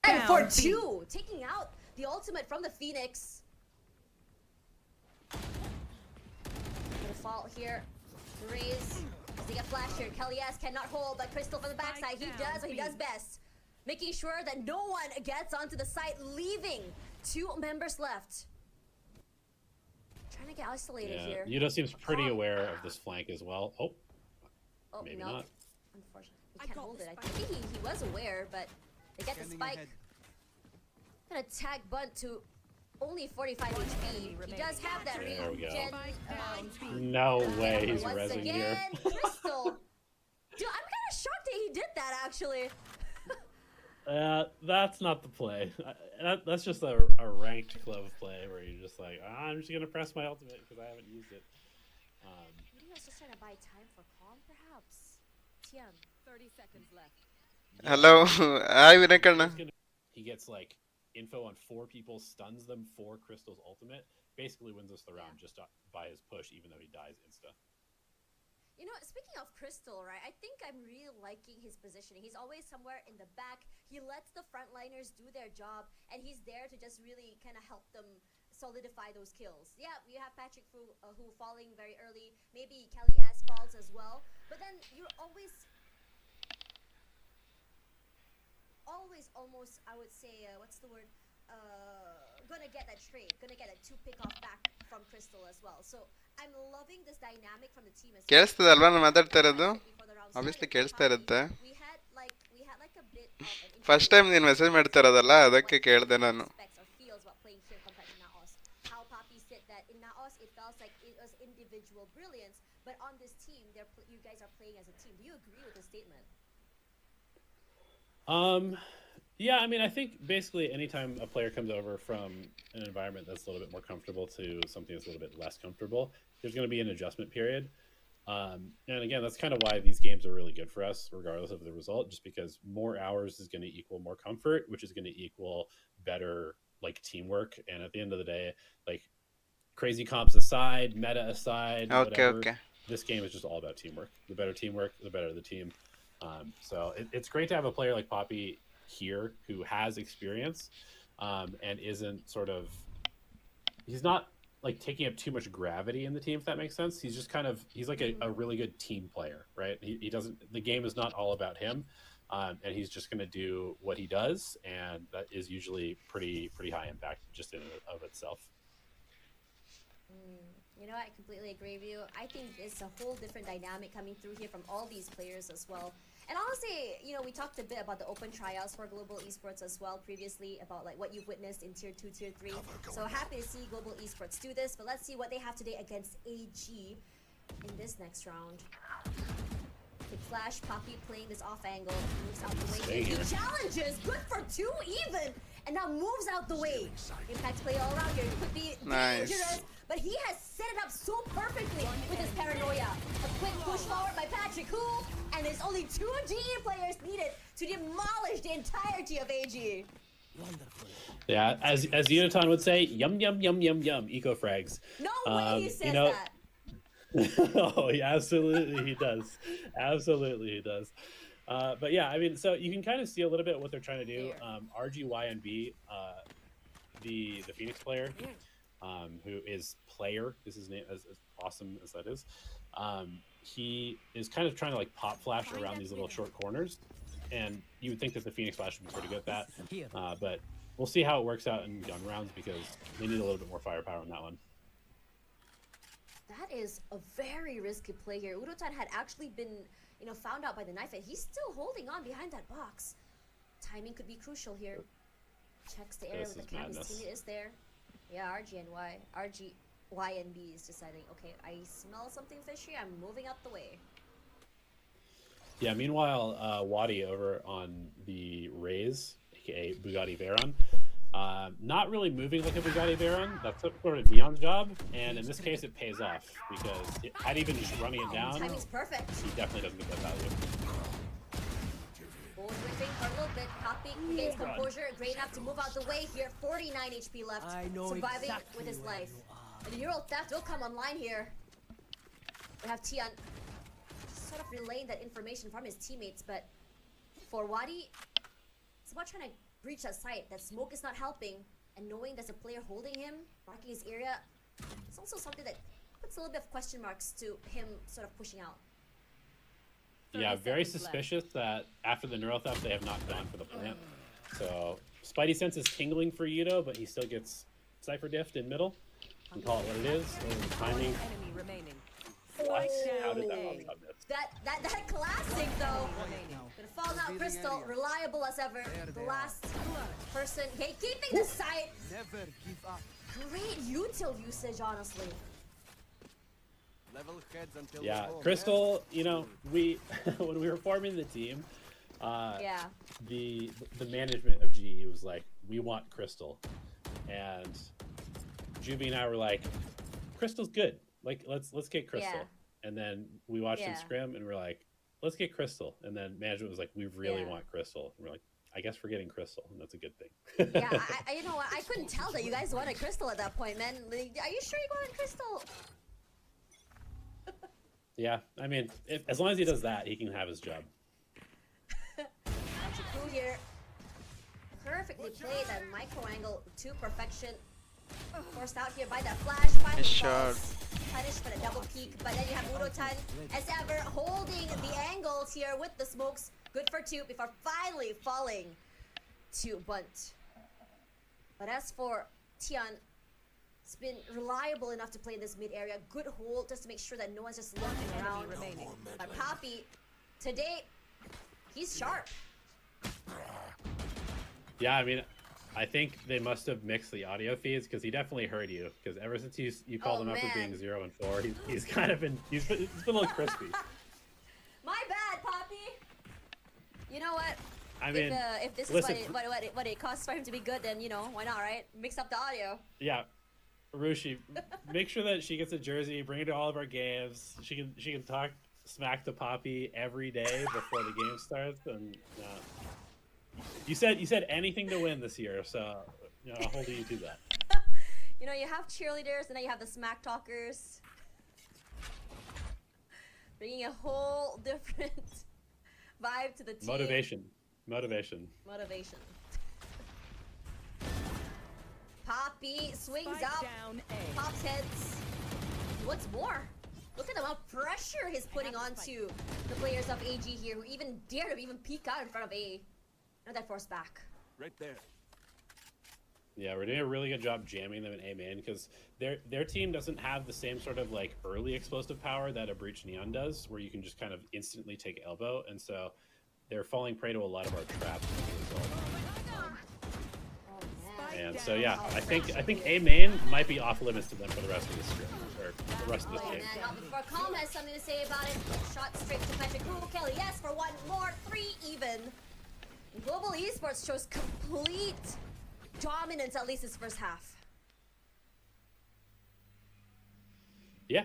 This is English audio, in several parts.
And for two, taking out the ultimate from the Phoenix. Gonna fall here. Raise. As they get flashed here. Kellyas cannot hold, but Crystal from the backside. He does what he does best. Making sure that no one gets onto the site, leaving two members left. Trying to get isolated here. Yudo seems pretty aware of this flank as well. Oh, maybe no. not. Unfortunately, he can't hold it. I think he was aware, but they get the spike. Gonna tag Bunt to only 45 HP. He does have that There we go. regen. No way he's Once rezzing again, here. Crystal. Dude, I'm kind of shocked that he did that actually. That's not the play. That's just a ranked glove play where you're just like, I'm just gonna press my ultimate because I haven't used it. Maybe he was just trying to buy time for calm, perhaps. Tian. 30 seconds left. Hello, hi Vinakana. He gets like info on 4 people, stuns them for Crystal's ultimate, basically wins us the round just by his push, even though he dies insta. You know, speaking of Crystal, right, I think I'm really liking his positioning. He's always somewhere in the back. He lets the frontliners do their job, and he's there to just really kind of help them solidify those kills. Yeah, you have Patrick who falling very early. Maybe Kelly S falls as well. But then you're always almost, I would say, what's the word? Gonna get that trade, gonna get a 2 pick off back from Crystal as well. So I'm loving this dynamic from the team as well. ಕೇಳಿಸ್ತದಲ್ವಾ ನಾನು ಮಾತಾಡ್ತಾ ಇರೋದು obviously ಕೇಳಿಸ್ತಾ ಇರುತ್ತೆ We had like a bit of an first time ನೀನು message ಮಾಡ್ತಾ ಇರೋದಲ್ಲ ಅದಕ್ಕೆ ಕೇಳಿದೆ ನಾನು aspects or feels about playing here compared to Naos. How Poppy said that in Naos it felt like it was individual brilliance, but on this team you guys are playing as a team. Do you agree with this statement? Yeah, I mean, I think basically anytime a player comes over from an environment that's a little bit more comfortable to something that's a little bit less comfortable, there's going to be an adjustment period. And again, that's kind of why these games are really good for us, regardless of the result, just because more hours is going to equal more comfort, which is going to equal better like teamwork. And at the end of the day, like crazy comps aside, meta aside, whatever, this game is just all about teamwork. The better teamwork, the better the team. So it's great to have a player like Poppy here who has experience and isn't sort of, he's not like taking up too much gravity in the team, if that makes sense. He's just kind of, he's like a really good team player, right? He doesn't, the game is not all about him, and he's just going to do what he does, and that is usually pretty high impact just in and of itself. You know, I completely agree with you. I think it's a whole different dynamic coming through here from all these players as well. And honestly, you know, we talked a bit about the open tryouts for Global Esports as well previously, about like what you've witnessed in Tier 2, Tier 3. So happy to see Global Esports do this, but let's see what they have today against AG in this next round. Big flash, Poppy playing this off angle, moves out the way. He challenges, good for 2 even, and now moves out the way. Impact play all around here, could be dangerous, but he has set it up so perfectly with his paranoia. A quick push forward by Patrick, and there's only 2 GE players needed to demolish the entirety of AG. Wonderful. Yeah, as Unitron would say, yum yum yum yum yum, eco frags. No way he says that. Oh, yeah, absolutely he does. Absolutely he does. But yeah, I mean, so you can kind of see a little bit what they're trying to do. RGYNB, the Phoenix player, who is Player, is his name, as awesome as that is. He is kind of trying to like pop flash around these little short corners, and you would think that the Phoenix flash would be pretty good at that. But we'll see how it works out in gun rounds because they need a little bit more firepower on that one. That is a very risky play here. Urotan had actually been, you know, found out by the knife, and he's still holding on behind that box. Timing could be crucial here. Checks the area with the cam. His teammate is there. Yeah, RGYNB is deciding, okay, I smell something fishy. I'm moving up the way. Yeah, meanwhile, Wadi over on the Raze, aka Bugatti Veyron, not really moving like a Bugatti Veyron. That's sort of Neon's job, and in this case, it pays off because had he been just running it down, timing's perfect. He definitely doesn't get that value. Forward whipping for a little bit, Poppy gains composure, great enough to move out the way here. 49 HP left, surviving with his life. And the Neural Theft will come online here. We have Tian sort of relaying that information from his teammates, but for Wadi, it's about trying to breach that site, that smoke is not helping, and knowing there's a player holding him, marking his area, it's also something that puts a little bit of question marks to him sort of pushing out. Yeah, 30 very seconds suspicious that after the neural theft, they have not gone for the plant. So Spidey sense is tingling for Yudo, but he still gets Cypher diffed in middle. And call it what it is. Timing. Enemy remaining. What? How did that Oh. all come miss? That classic though. Remaining. Gonna fall out Crystal, reliable as ever. The last person keeping the site. Never give up. Great util usage, honestly. Level heads until Yeah, we're home, Crystal, you know, we when we were forming the team, Yeah. the management of GE was like, we want Crystal. And Juvie and I were like, Crystal's good. Like, let's get Crystal. Yeah. And then we watched him Yeah. scrim and we're like, let's get Crystal. And then management was like, we really Yeah. want Crystal. And we're like, I guess we're getting Crystal, and that's a good thing. Yeah, you know what? I couldn't tell that you guys wanted Crystal at that point, man. Are you sure you wanted Crystal? Yeah, I mean, as long as he does that, he can have his job. Crew here. Perfectly played that micro angle to perfection. Forced out here by that flash. Finally Nice shot. falls. Punished for the double peek, but then you have Urotan as ever holding the angles here with the smokes. Good for two before finally falling to bunt. But as for Tian, it's been reliable enough to play in this mid area. Good hold just to make sure that no one's just lurking around. remaining. But Poppy, today, he's sharp. Yeah, I mean, I think they must have mixed the audio feeds because he definitely heard you. Because ever since you called Oh, him out for man. being 0 and 4, he's kind of been he's been a little crispy. My bad, Poppy. You know what? I mean, if this listen, is what it costs for him to be good, then you know why not, right? Mix up the audio. yeah, Rushi, make sure that she gets a jersey. Bring her to all of our games. She can talk smack to Poppy every day before the game starts. And you said anything to win this year, so you know, I'll hold you to that. You know, you have cheerleaders, and then you have the smack talkers, bringing a whole different vibe to the team. Motivation. Poppy swings Spike up, down A. pops heads. What's more? Look at the amount of pressure he's putting onto the players of AG here, who even dare to even peek out in front of A. Not that force back. Right there. Yeah, we're doing a really good job jamming them in A main because their team doesn't have the same sort of like early explosive power that a Breach Neon does, where you can just kind of instantly take elbow, and so they're falling prey to a lot of our traps as a result. Oh man. And so yeah, I think A main might be off limits to them for the rest of this script or the rest of this Oh game. man, not before Calm has something to say about it. Shot straight to Patrick. Ooh, Kelly, yes, for one more, 3 even. Global Esports shows complete dominance, at least this first half. Yeah,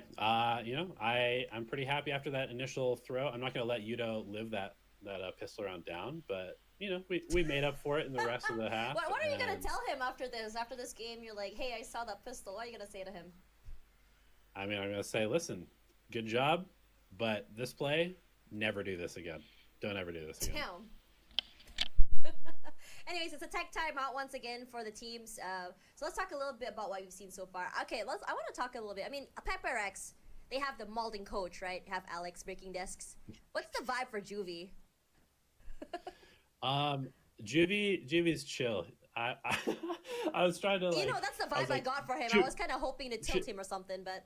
you know, I'm pretty happy after that initial throw. I'm not gonna let Yudo live that pistol round down, but you know, we made up for it in the rest of the half. What are you gonna and- tell him after this? After this game, you're like, hey, I saw that pistol. What are you gonna say to him? I mean, I'm gonna say, listen, good job, but this play, never do this again. Don't ever do this again. Damn. Anyways, it's a tech timeout once again for the teams. So let's talk a little bit about what we've seen so far. Okay, I want to talk a little bit. I mean, PepperX, they have the molding coach, right? Have Alex breaking desks. What's the vibe for Juvie? Juvie's chill. I was trying to like. You know, that's the I was vibe I like, got for him. I Ju- was kind of hoping to tilt him or something, but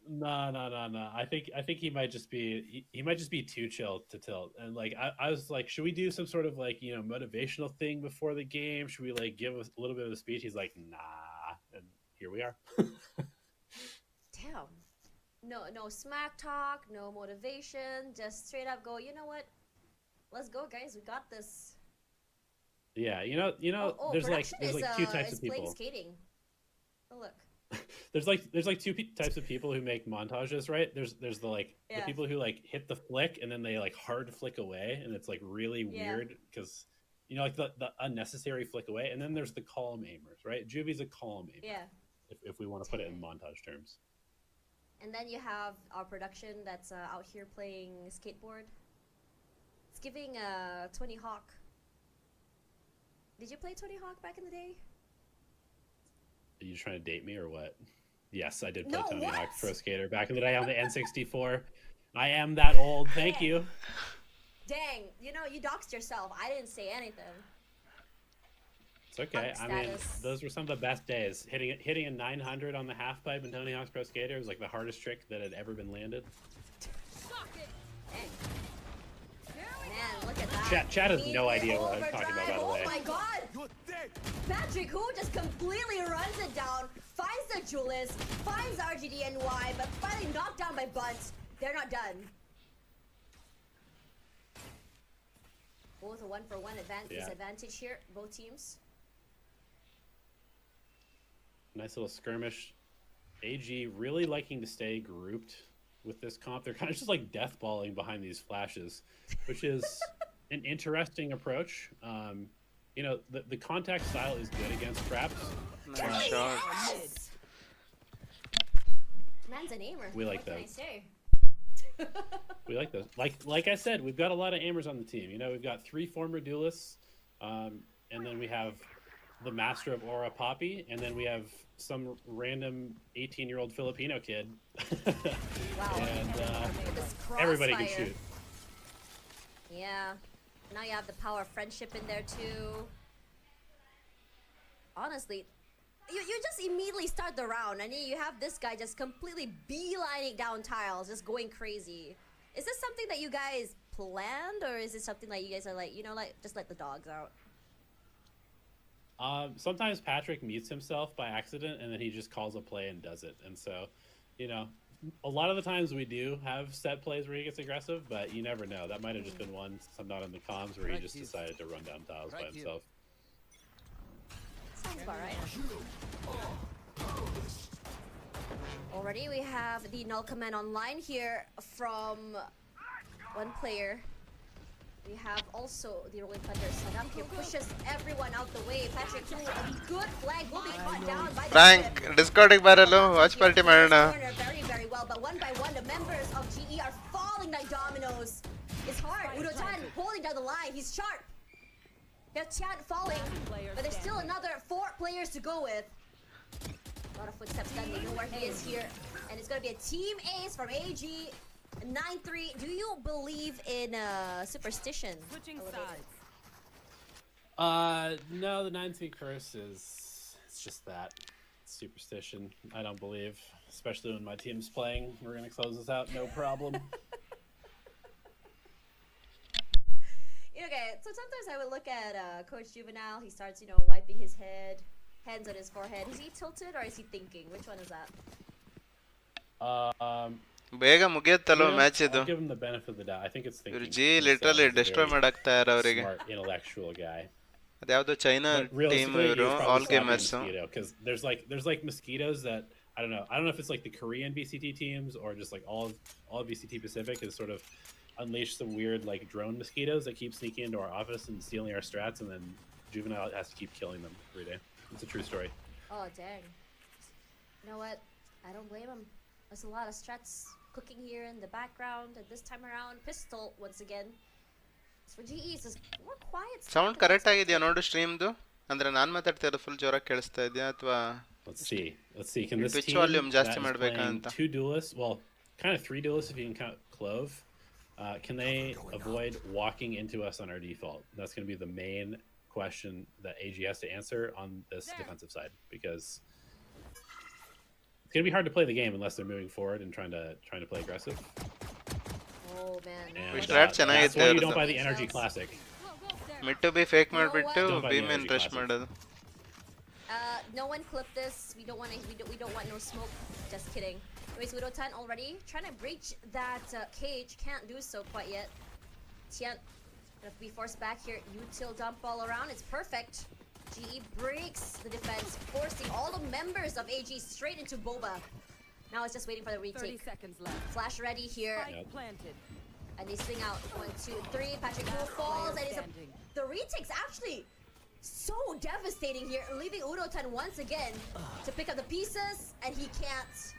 No. I think he might just be too chill to tilt. And like I was like, should we do some sort of like, you know, motivational thing before the game? Should we like give a little bit of a speech? He's like, nah. And here we are. damn. No smack talk, no motivation, just straight up go, you know what? Let's go, guys. We got this. Yeah, you know, there's like production two types is of people. playing skating. Oh, look. There's like two types of people who make montages, right? There's the like the Yeah. people who like hit the flick and then they like hard flick away, and it's like really Yeah. weird because you know, like the unnecessary flick away. And then there's the calm aimers, right? Juvie's a calm aimer, Yeah. if we want to put it in montage terms. And then you have our production that's out here playing skateboard. It's giving 20 Hawk. Did you play Tony Hawk back in the day? Are you trying to date me or what? Yes, I did play No, Tony what? Hawk Pro Skater back in the day on the N64. I am that old. Thank you. Dang, you know, you doxed yourself. I didn't say anything. It's okay. Punk I mean, status. those were some of the best days. Hitting a 900 on the half pipe in Tony Hawk's Pro Skater was like the hardest trick that had ever been landed. Dang. Man, look at that. Chat has no Immediate idea what I'm talking about, by the way. Oh my god! You're dead. Patrick, who just completely runs it down, finds the Julius, finds RGDNY, but finally knocked down by Bunt. They're not done. Both a 1-for-1 disadvantage here, both teams. Nice little skirmish. AG really liking to stay grouped with this comp. They're kind of just like deathballing behind these flashes, which is an interesting approach. You know, the contact style is good against traps. Nice shot. Yes! Man's an aimer. We like what can I those. say? We like those. Like I said, we've got a lot of aimers on the team. You know, we've got 3 former duelists, and then we have the master of Aura Poppy, and then we have some random 18-year-old Filipino kid. Wow. And This everybody can crossfire. shoot. Yeah. Now you have the power of friendship in there too. Honestly, you just immediately start the round and then you have this guy just completely beelining down tiles, just going crazy. Is this something that you guys planned, or is it something that you guys are like, you know, like just let the dogs out? Sometimes Patrick mutes himself by accident, and then he just calls a play and does it. And so, you know, a lot of the times we do have set plays where he gets aggressive, but you never know. That might have just been one, since I'm not in the comms, where he just decided to run down tiles by himself. Sounds about right. Already we have the null command online here from one player. We have also the Rolling Thunder set up here, pushes everyone out the way. Patrick, a good flag will be caught down by the Frank, Discord baralo, watch party marana. corner very, very well, but one by one, the members of GE are falling like dominoes. It's hard. Udo-tan holding down the line. He's sharp. There's Chan falling, but there's still another 4 players to go with. A lot of footsteps done. They know where he is here, and it's gonna be a team ace from AG. 9-3. Do you believe in superstition? Switching Elevated? sides. No, the 9-3 curse is, it's just that. It's superstition. I don't believe, especially when my team's playing. We're gonna close this out, no problem. Okay, so sometimes I would look at Coach Juvenile. He starts, you know, wiping his head, hands on his forehead. Is he tilted or is he thinking? Which one is that? ಬೇಗ ಮುಗಿಯುತ್ತಲ್ವ You know, match ಇದು I'll give him the benefit of the doubt. I think it's thinking. ಇವ್ರು ಜಿ He's, literally he's a destroy very ಮಾಡಾಕ್ತಾ ಇರ ಅವರಿಗೆ smart, intellectual guy. ಅದ್ಯಾವ್ದೋ China But team realistically, ಇವರು he was all probably gamers slapping a mosquito, because there's like mosquitoes that I don't know if it's like the Korean VCT teams or just like all VCT Pacific has sort of unleashed some weird like drone mosquitoes that keep sneaking into our office and stealing our strats, and then Juvenile has to keep killing them every day. It's a true story. Oh, dang. You know what? I don't blame him. There's a lot of strats cooking here in the background, and this time around, pistol once again. As for GE, it's just more quiet. Sound correct ಆಗಿದೆಯಾ ನೋಡು ಸ್ಟ್ರೀಮ್ದು ಅಂದ್ರೆ ನಾನು ಮಾತಾಡ್ತಿರೋದು full ಜೋರಾಗಿ ಕೇಳಿಸ್ತಾ ಇದೆಯಾ ಅಥವಾ Let's see. Can this Pitch team volume that ಜಾಸ್ತಿ is ಮಾಡ್ಬೇಕಾ playing ಅಂತ 2 duelists, well, kind of 3 duelists if you can count Clove, can they avoid walking into us on our default? That's going to be the main question that AG has to answer on this defensive side, because it's going to be hard to play the game unless they're moving forward and trying to play aggressive. Oh, man. And We start that's ಚೆನ್ನಾಗಿತ್ತು why you ಅವ್ರದ್ದು. don't buy the Energy Classic. Mid to be fake ಮಾಡಿಬಿಟ್ಟು Don't buy the ಬೀಮೇನ್ energy rush classic. ಮಾಡೋದು No one clip this. We don't want to. We don't want no smoke. Just kidding. Anyways, Widow-tan already trying to breach that cage. Can't do so quite yet. Tian gonna be forced back here. Util dump all around. It's perfect. GE breaks the defense, forcing all the members of AG straight into Boba. Now it's just waiting for the 30 retake. seconds left. Flash ready here, Spike planted. and they swing out. 1, 2, 3. Patrick Wu falls, and it's Standing. the retake's actually so devastating here, leaving Udo-tan once again to pick up the pieces, and he can't.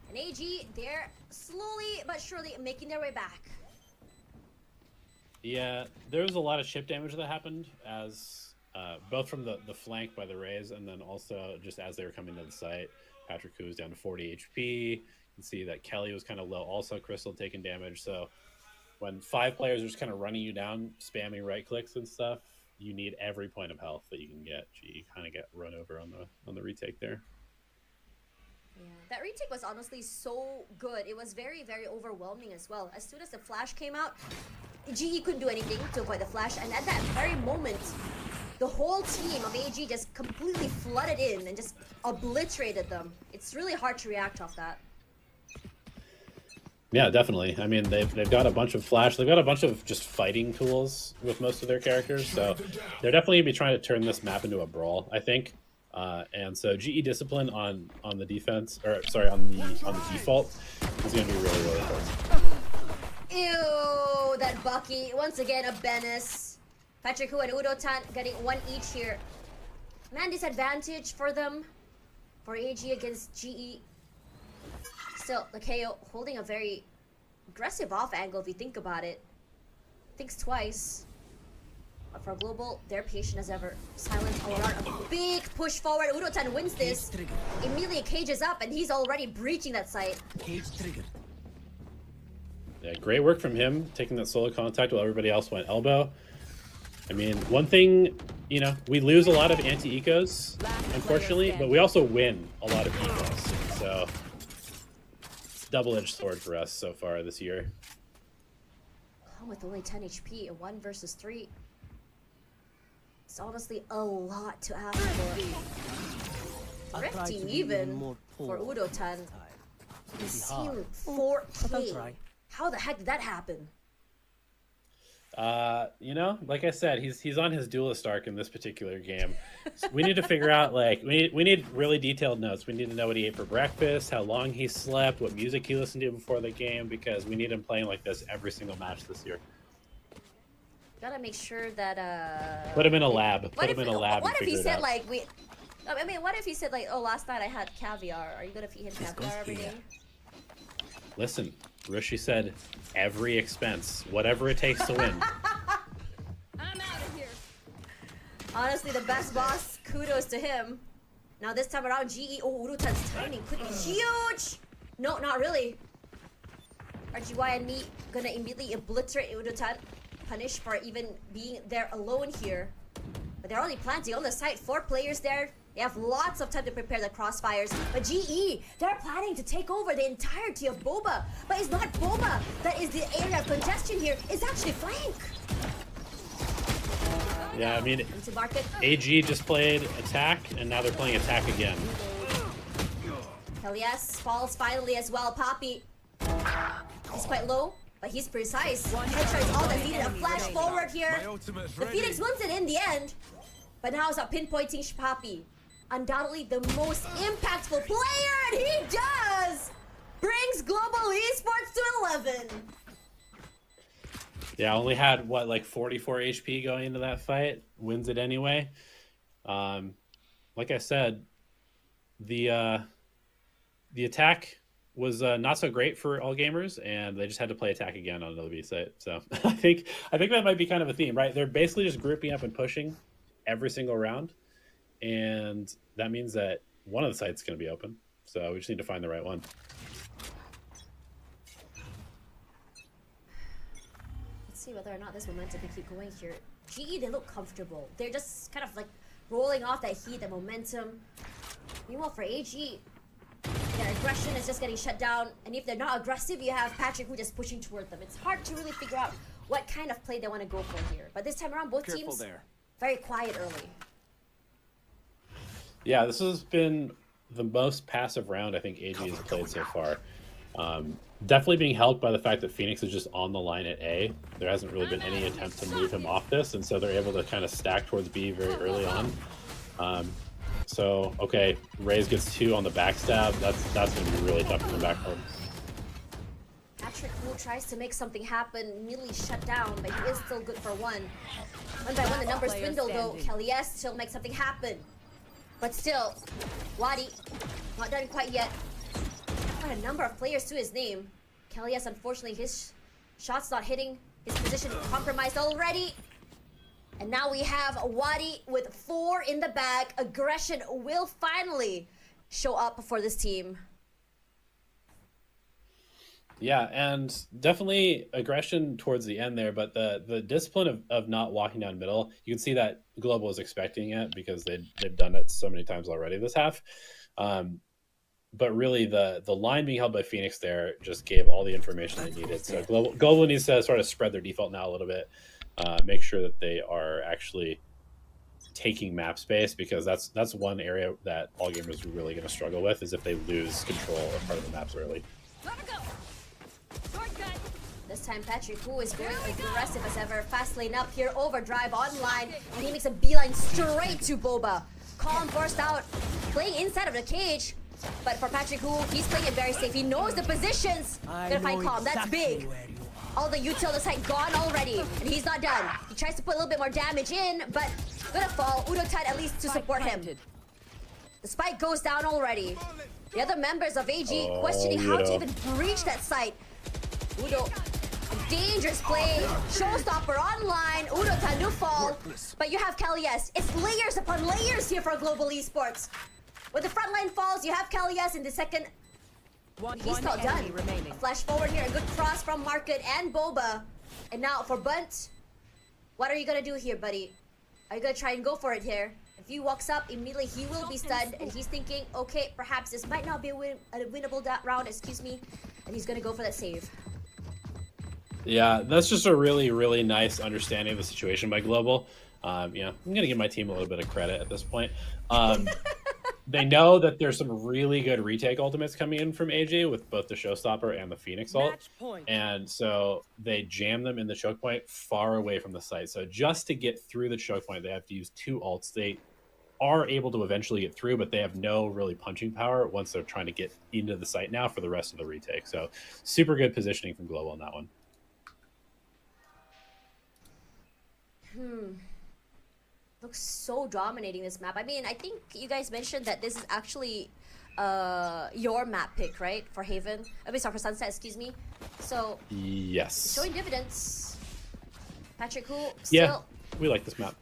And AG, they're slowly but surely making their way back. Yeah, there was a lot of chip damage that happened as both from the flank by the Rays, and then also just as they were coming to the site, Patrick Hu was down to 40 HP. You can see that Kelly was kind of low, also Crystal taking damage. So when 5 players are just kind of running you down, spamming right clicks and stuff, you need every point of health that you can get. You kind of get run over on the retake there. Yeah, that retake was honestly so good. It was very, very overwhelming as well. As soon as the flash came out, GE couldn't do anything to avoid the flash, and at that very moment, the whole team of AG just completely flooded in and just obliterated them. It's really hard to react off that. Yeah, definitely. I mean, they've got a bunch of flash. They've got a bunch of just fighting tools with most of their characters. So they're definitely gonna be trying to turn this map into a brawl, I think. And so GE discipline on the defense, or sorry, on the default is gonna be really, really important. Ew, that Bucky. Once again, a Benes. Patrick Hu and Udo-tan getting 1 each here. Man, disadvantage for them. For AG against GE. Still, the KO holding a very aggressive off angle if you think about it. Thinks twice. But for Global, they're patient as ever. Silent Alarm, a big push forward. Udo-tan wins this. Immediately cages up and he's already breaching that site. Cage triggered. Yeah, great work from him, taking that solo contact while everybody else went elbow. I mean, one thing, you know, we lose a lot of anti-ecos, unfortunately, but we also win a lot of ecos. So, it's a double-edged sword for us so far this year. With only 10 HP and 1 versus 3. It's honestly a lot to ask for. Thrifty even for Udo-tan. He's seen 4K. How the heck did that happen? You know, like I said, he's on his duelist arc in this particular game. So we need to figure out, like, we need really detailed notes. We need to know what he ate for breakfast, how long he slept, what music he listened to before the game, because we need him playing like this every single match this year. Gotta make sure that put him in a lab. Put him in a lab. What and if he figure it said out. like I mean, what if he said like, oh, last night I had caviar. Are you gonna feed him caviar every day? Listen, Rishi said every expense, whatever it takes to win. I'm out of here. Honestly, the best boss. Kudos to him. Now this time around, GE. Oh, Udo-tan's timing could be huge. No, not really. RGY and me gonna immediately obliterate Udo-tan. Punish for even being there alone here. But they're only planting on the site. 4 players there. They have lots of time to prepare the crossfires. But GE, they're planning to take over the entirety of Boba. But it's not Boba that is the area of congestion here. It's actually flank. Yeah, I mean, Into market. AG just played attack, and now they're playing attack again. Hell yes, falls finally as well. Poppy. He's quite low, but he's precise. Headshot is all that's needed. A flash forward here. The Phoenix wins it in the end. But now it's about pinpointing Poppy. Undoubtedly the most impactful player, and he does! Brings Global Esports to 11. Yeah, only had, what, like 44 HP going into that fight. Wins it anyway. Like I said, the attack was not so great for all gamers, and they just had to play attack again on another B site. So I think that might be kind of a theme, right? They're basically just grouping up and pushing every single round, and that means that one of the sites is going to be open. So we just need to find the right one. Let's see whether or not this momentum can keep going here. GE, they look comfortable. They're just kind of like rolling off that heat, that momentum. Meanwhile, for AG, their aggression is just getting shut down. And if they're not aggressive, you have Patrick Hu just pushing toward them. It's hard to really figure out what kind of play they want to go for here. But this time around, both teams very quiet early. Yeah, this has been the most passive round I think AG has played so far. Definitely being helped by the fact that Phoenix is just on the line at A. There hasn't really been any attempt to move him off this, and so they're able to kind of stack towards B very early on. So, okay, Raze gets 2 on the backstab. That's going to be really tough in the back home. Patrick Hu tries to make something happen, immediately shut down, but he is still good for 1. One by one, the numbers dwindle though. Kelly's still make something happen. But still, Wadi, not done quite yet. Quite a number of players to his name. Kelly's, unfortunately, his shot's not hitting. His position compromised already. And now we have Wadi with 4 in the bag. Aggression will finally show up for this team. Yeah, and definitely aggression towards the end there, but the discipline of not walking down middle, you can see that Global is expecting it because they've done it so many times already this half. But really, the line being held by Phoenix there just gave all the information they needed. So Global needs to sort of spread their default now a little bit, make sure that they are actually taking map space, because that's one area that all gamers are really going to struggle with, is if they lose control of part of the maps early. Gotta go. Shortcut. This time Patrick, who is going aggressive as ever, fast lane up here, overdrive online, and he makes a beeline straight to Boba. Calm forced out, playing inside of the cage, but for Patrick, who he's playing it very safe. He knows the positions. Gonna find Calm. That's big. All the util on the site gone already, and he's not done. He tries to put a little bit more damage in, but gonna fall. Udo Tide at least to support him. The spike goes down already. The other members of AG questioning how to even breach that site. Udo, a dangerous play. Showstopper online. Udo Tide to fall, but you have Kalias. It's layers upon layers here for Global Esports. When the front line falls, you have Kalias in the second. He's not done. A flash forward here, a good cross from Market and Boba. And now for Bunt, what are you gonna do here, buddy? Are you gonna try and go for it here? If he walks up, immediately he will be stunned, and he's thinking, okay, perhaps this might not be a winnable round, excuse me, and he's gonna go for that save. Yeah, that's just a really, really nice understanding of the situation by Global. You know, I'm gonna give my team a little bit of credit at this point. They know that there's some really good retake ultimates coming in from AJ with both the Showstopper and the Phoenix ult. And so they jam them in the choke point far away from the site. So just to get through the choke point, they have to use 2 ults. They are able to eventually get through, but they have no really punching power once they're trying to get into the site now for the rest of the retake. So super good positioning from Global on that one. Looks so dominating this map. I mean, I think you guys mentioned that this is actually your map pick, right? For Haven. I mean, sorry, for Sunset, excuse me. So yes, showing dividends. Patrick, who yeah, still we like this map.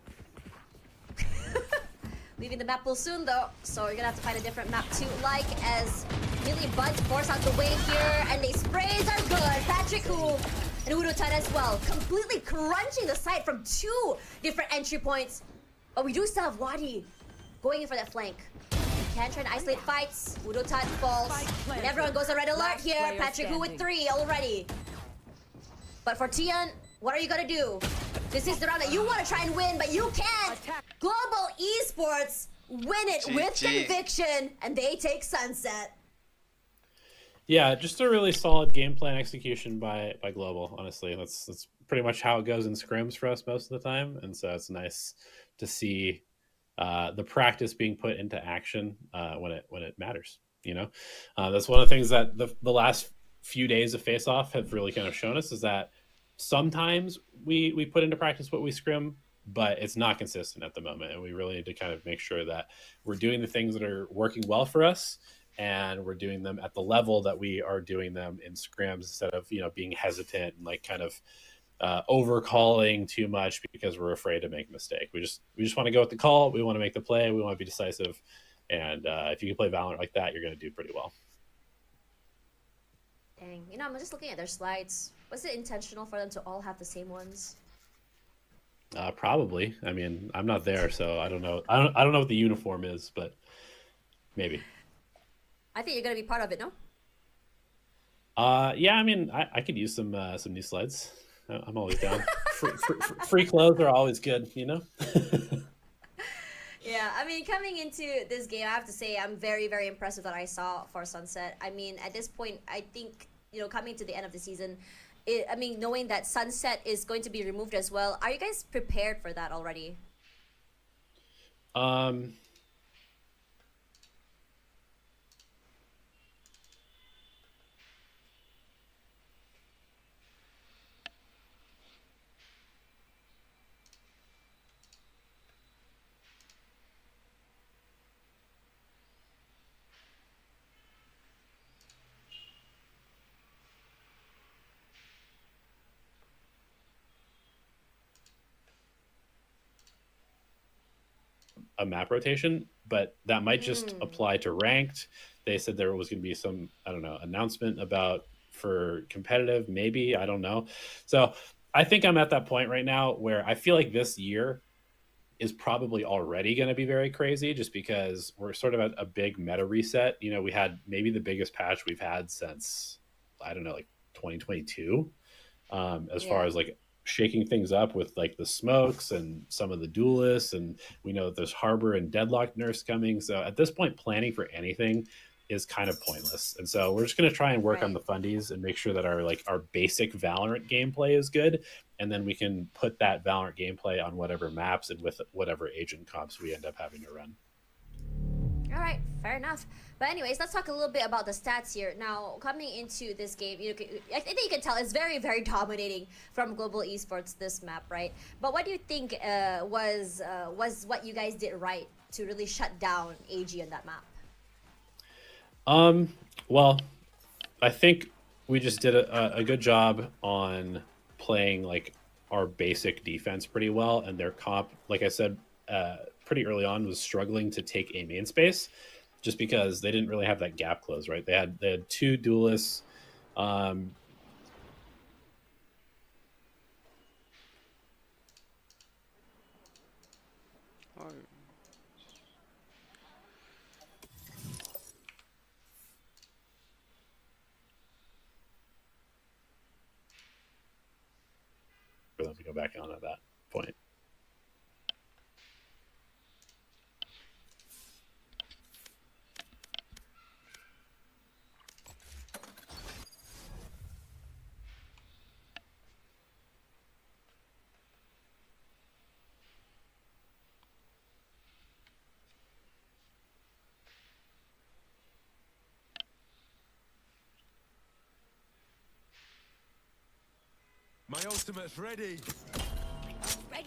leaving the map pool soon though, so you're gonna have to find a different map to like, as Millie Bunt force out the way here, and they sprays are good. Patrick, who and Udo Tide as well, completely crunching the site from 2 different entry points. But we do still have Wadi going in for that flank. Can try to isolate fights. Udo Tide falls. And everyone goes on red alert here. Patrick who with 3 already. But for Tian, what are you gonna do? This is the round that you want to try and win, but you can't. Global Esports win it with conviction, and they take Sunset. Yeah, just a really solid game plan execution by Global. Honestly, that's pretty much how it goes in scrims for us most of the time, and so it's nice to see the practice being put into action when it matters. You know, that's one of the things that the last few days of face off have really kind of shown us, is that sometimes we put into practice what we scrim, but it's not consistent at the moment, and we really need to kind of make sure that we're doing the things that are working well for us, and we're doing them at the level that we are doing them in scrims, instead of, you know, being hesitant and like kind of overcalling too much because we're afraid to make a mistake. We just want to go with the call. We want to make the play. We want to be decisive, and if you can play Valorant like that, you're going to do pretty well. Dang, you know, I'm just looking at their slides. Was it intentional for them to all have the same ones? Probably. I mean, I'm not there, so I don't know. I don't know what the uniform is, but maybe. I think you're gonna be part of it, no? Yeah. I mean, I could use some new slides. I'm always down. Free clothes are always good, you know. Yeah, I mean, coming into this game, I have to say I'm very, very impressed with what I saw for Sunset. I mean, at this point, I think, you know, coming to the end of the season, I mean, knowing that Sunset is going to be removed as well, are you guys prepared for that already? a map rotation, but that might just apply to ranked. They said there was going to be some, I don't know, announcement about for competitive, maybe, I don't know. So I think I'm at that point right now where I feel like this year is probably already going to be very crazy, just because we're sort of at a big meta reset. You know, we had maybe the biggest patch we've had since, I don't know, like 2022, as far as like shaking things up with like the smokes and some of the duelists, and we know that there's harbor and deadlock nerfs coming. So at this point, planning for anything is kind of pointless. And so we're just going to try and work on the fundies and make sure that our basic Valorant gameplay is good, and then we can put that Valorant gameplay on whatever maps and with whatever agent comps we end up having to run. All right, fair enough. But anyways, let's talk a little bit about the stats here. Now, coming into this game, I think you can tell it's very, very dominating from Global Esports, this map, right? But what do you think was what you guys did right to really shut down AG on that map? Well, I think we just did a good job on playing like our basic defense pretty well, and their comp, like I said, pretty early on was struggling to take a main space, just because they didn't really have that gap close, right? They had two duelists. For them to go back on at that point. My ultimate's ready. Ready.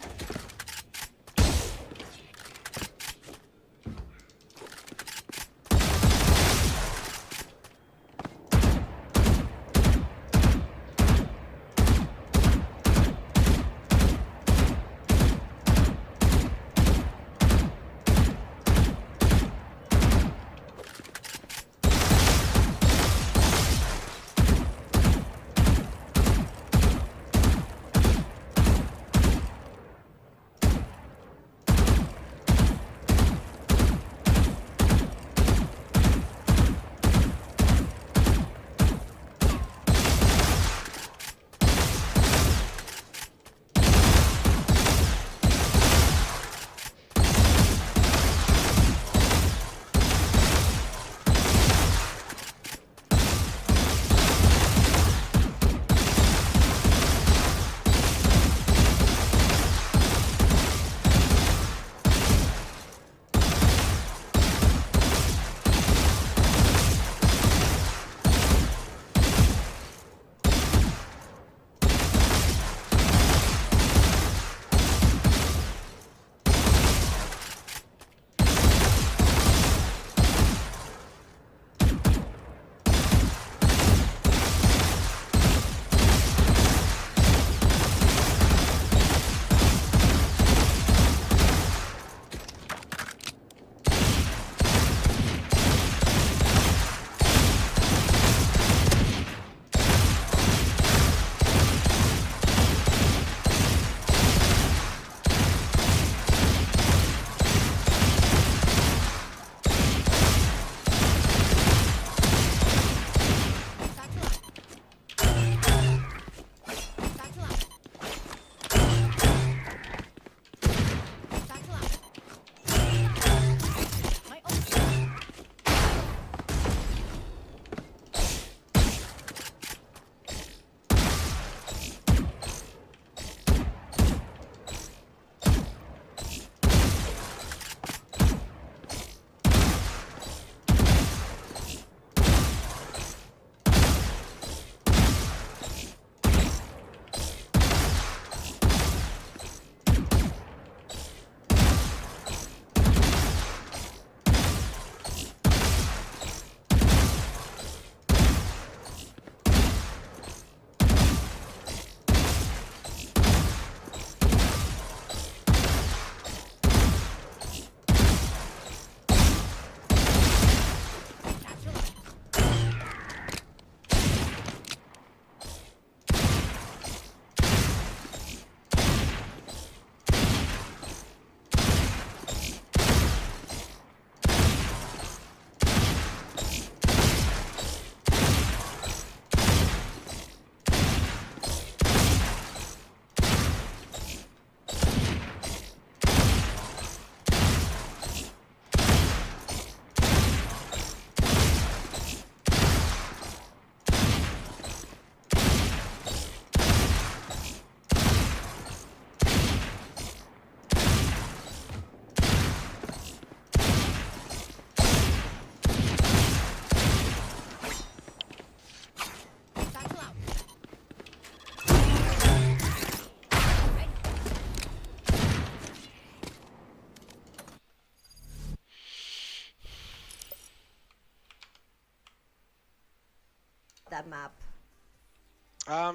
that map?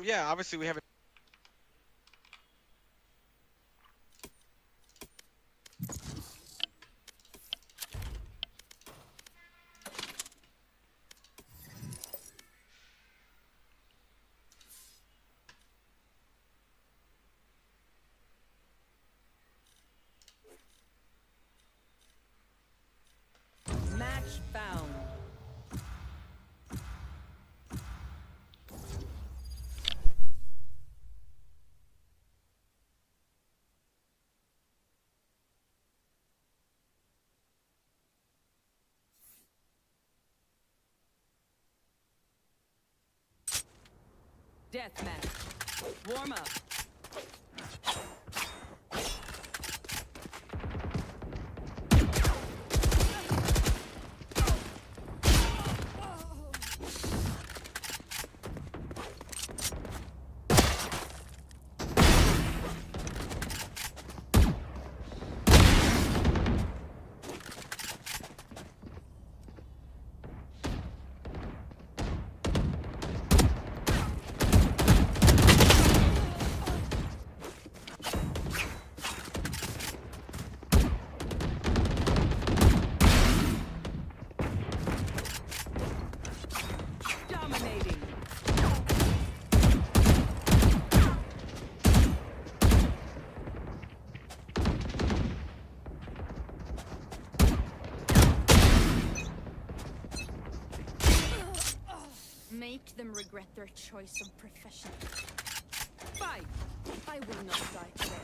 Yeah, obviously we have a Match found. Deathmatch. Warm up. Dominating. Make them regret their choice of profession. Fight! I will not die today.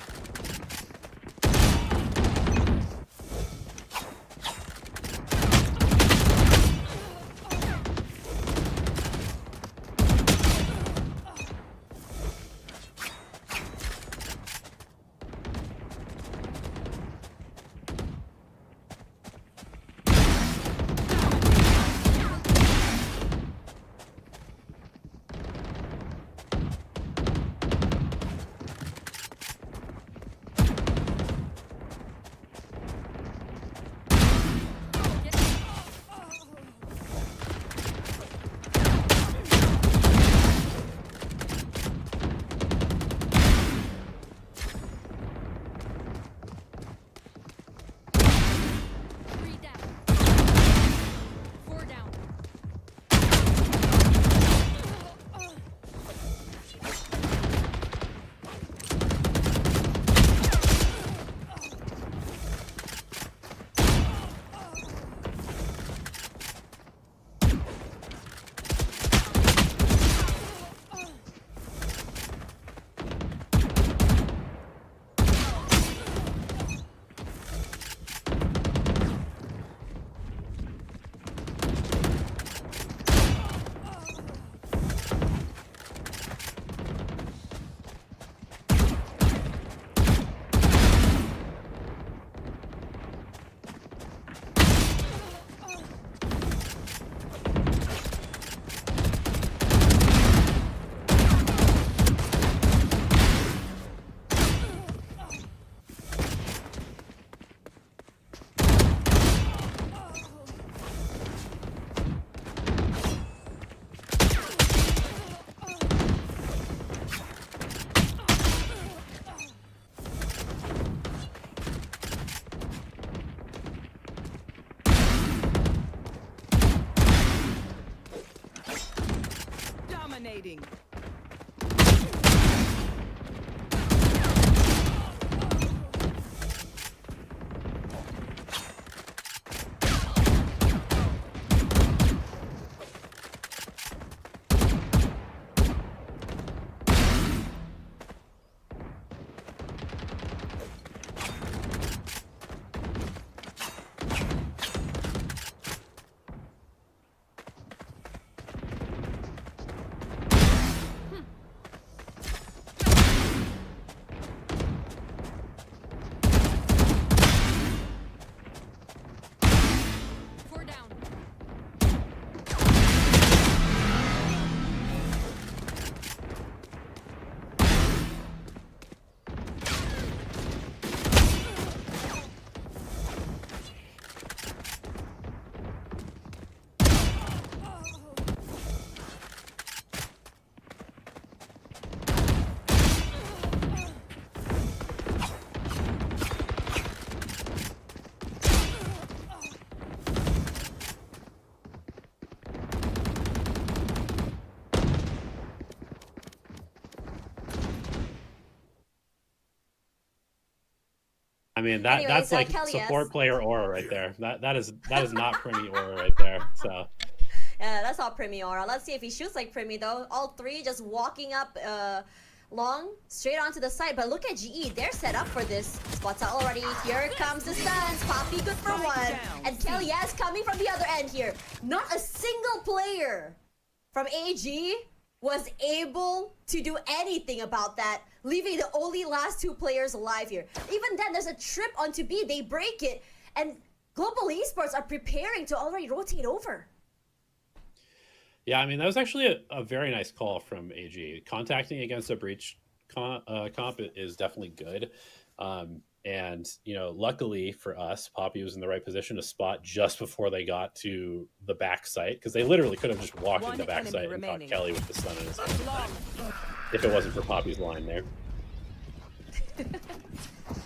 I mean Anyways, that's like Kelly, yes. support player aura right there. That is not Primi aura right there. So Yeah, that's all Primi aura. Let's see if he shoots like Primi though. All three just walking up long, straight onto the side. But look at GE, they're set up for this. Spots out already. Here comes the stuns. Poppy good for one. And Kelly is coming from the other end here. Not a single player from AG was able to do anything about that, leaving the only last two players alive here. Even then, there's a trip onto B. They break it. And Global Esports are preparing to already rotate over. yeah, I mean, that was actually a very nice call from AG. Contacting against a breach comp is definitely good. And, you know, luckily for us, Poppy was in the right position to spot just before they got to the back site, because they literally could have just walked in the back site and caught Kelly with the stun in his hand if it wasn't for Poppy's line there.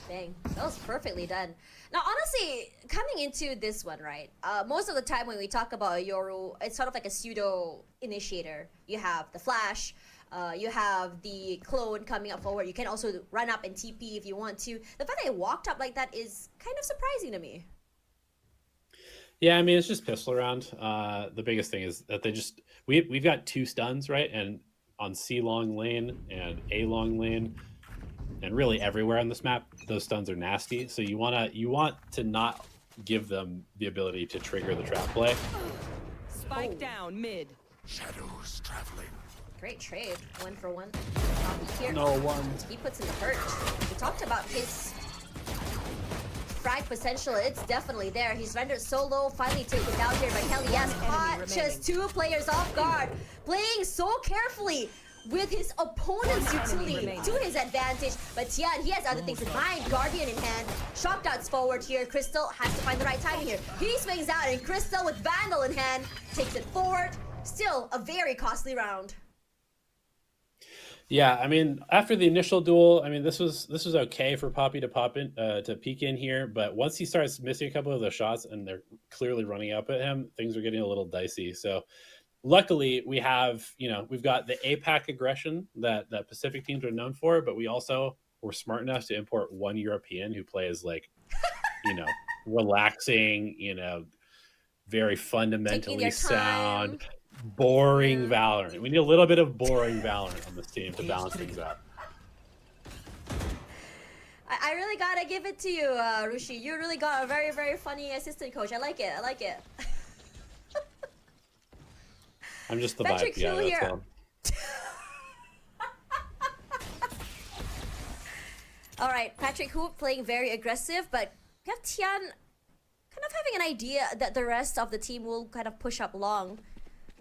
Dang, that was perfectly done. Now, honestly, coming into this one, right? Most of the time when we talk about a Yoru, it's sort of like a pseudo initiator. You have the flash, you have the clone coming up forward. You can also run up and TP if you want to. The fact that it walked up like that is kind of surprising to me. Yeah, I mean, it's just pistol round. The biggest thing is that we've got two stuns, right? And on C long lane and A long lane, and really everywhere on this map, those stuns are nasty. So you want to not give them the ability to trigger the trap play. Spike down mid. Shadows traveling. Great trade, 1 for 1. Here. No one. He puts in the perch. We talked about his frag potential. It's definitely there. He's rendered so low, finally taken down here by Kelly. Yes, caught just 2 players off guard, playing so carefully with his opponent's utility to his advantage. But Tian, he has other things in mind. Guardian in hand. Shock darts forward here. Crystal has to find the right timing here. He swings out, and Crystal with Vandal in hand takes it forward. Still a very costly round. Yeah, I mean, after the initial duel, I mean, this was okay for Poppy to peek in here, but once he starts missing a couple of the shots and they're clearly running up at him, things are getting a little dicey. So luckily we have, we've got the APAC aggression that Pacific teams are known for, but we also were smart enough to import one European who plays like, relaxing, very fundamentally sound, boring Valorant. We need a little bit of boring Valorant on this team to balance things out. I really gotta give it to you, Rushi. You really got a very, very funny assistant coach. I like it. I'm just the Patrick vibe guy, that's all. All right, Patrick Hu playing very aggressive, but we have Tian kind of having an idea that the rest of the team will kind of push up long.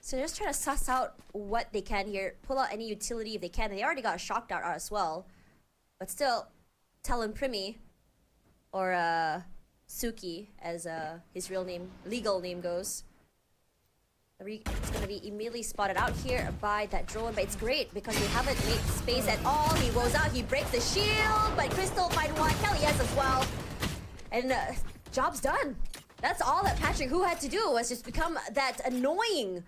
So they're just trying to suss out what they can here, pull out any utility if they can. And they already got a shock dart out as well. But still, Talon Primi, or Suki, as his legal name goes. It's going to be immediately spotted out here by that drone, but it's great because they haven't made space at all. He goes out, he breaks the shield, but Crystal find one, Kelly has as well. And job's done. That's all that Patrick Hu had to do, was just become that annoying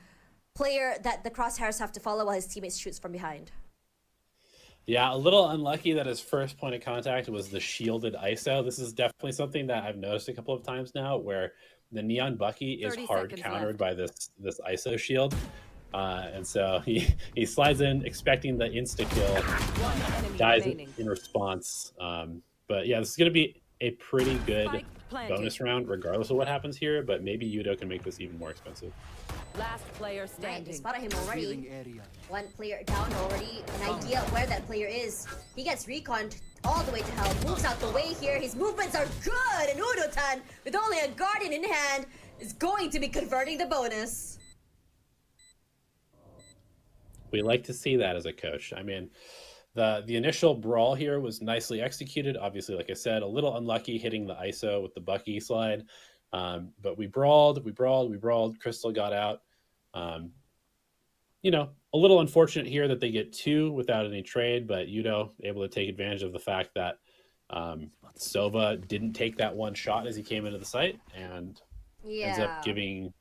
player that the crosshairs have to follow while his teammates shoots from behind. Yeah, a little unlucky that his first point of contact was the shielded ISO. This is definitely something that I've noticed a couple of times now, where the Neon Bucky is hard countered by this ISO shield. And so he slides in expecting the insta-kill, dies in response. But yeah, this is going to be a pretty good bonus round regardless of what happens here, but maybe Yudo can make this even more expensive. Last player standing. Right, they spotted him already. One player down already. An idea of where that player is. He gets reconned all the way to hell. Moves out the way here. His movements are good. And Udotan, with only a Guardian in hand, is going to be converting the bonus. We like to see that as a coach. I mean, the initial brawl here was nicely executed. Obviously, like I said, a little unlucky hitting the ISO with the Bucky slide. But we brawled. Crystal got out. A little unfortunate here that they get 2 without any trade, but Yudo able to take advantage of the fact that Sova didn't take that one shot as he came into the site, and ends up giving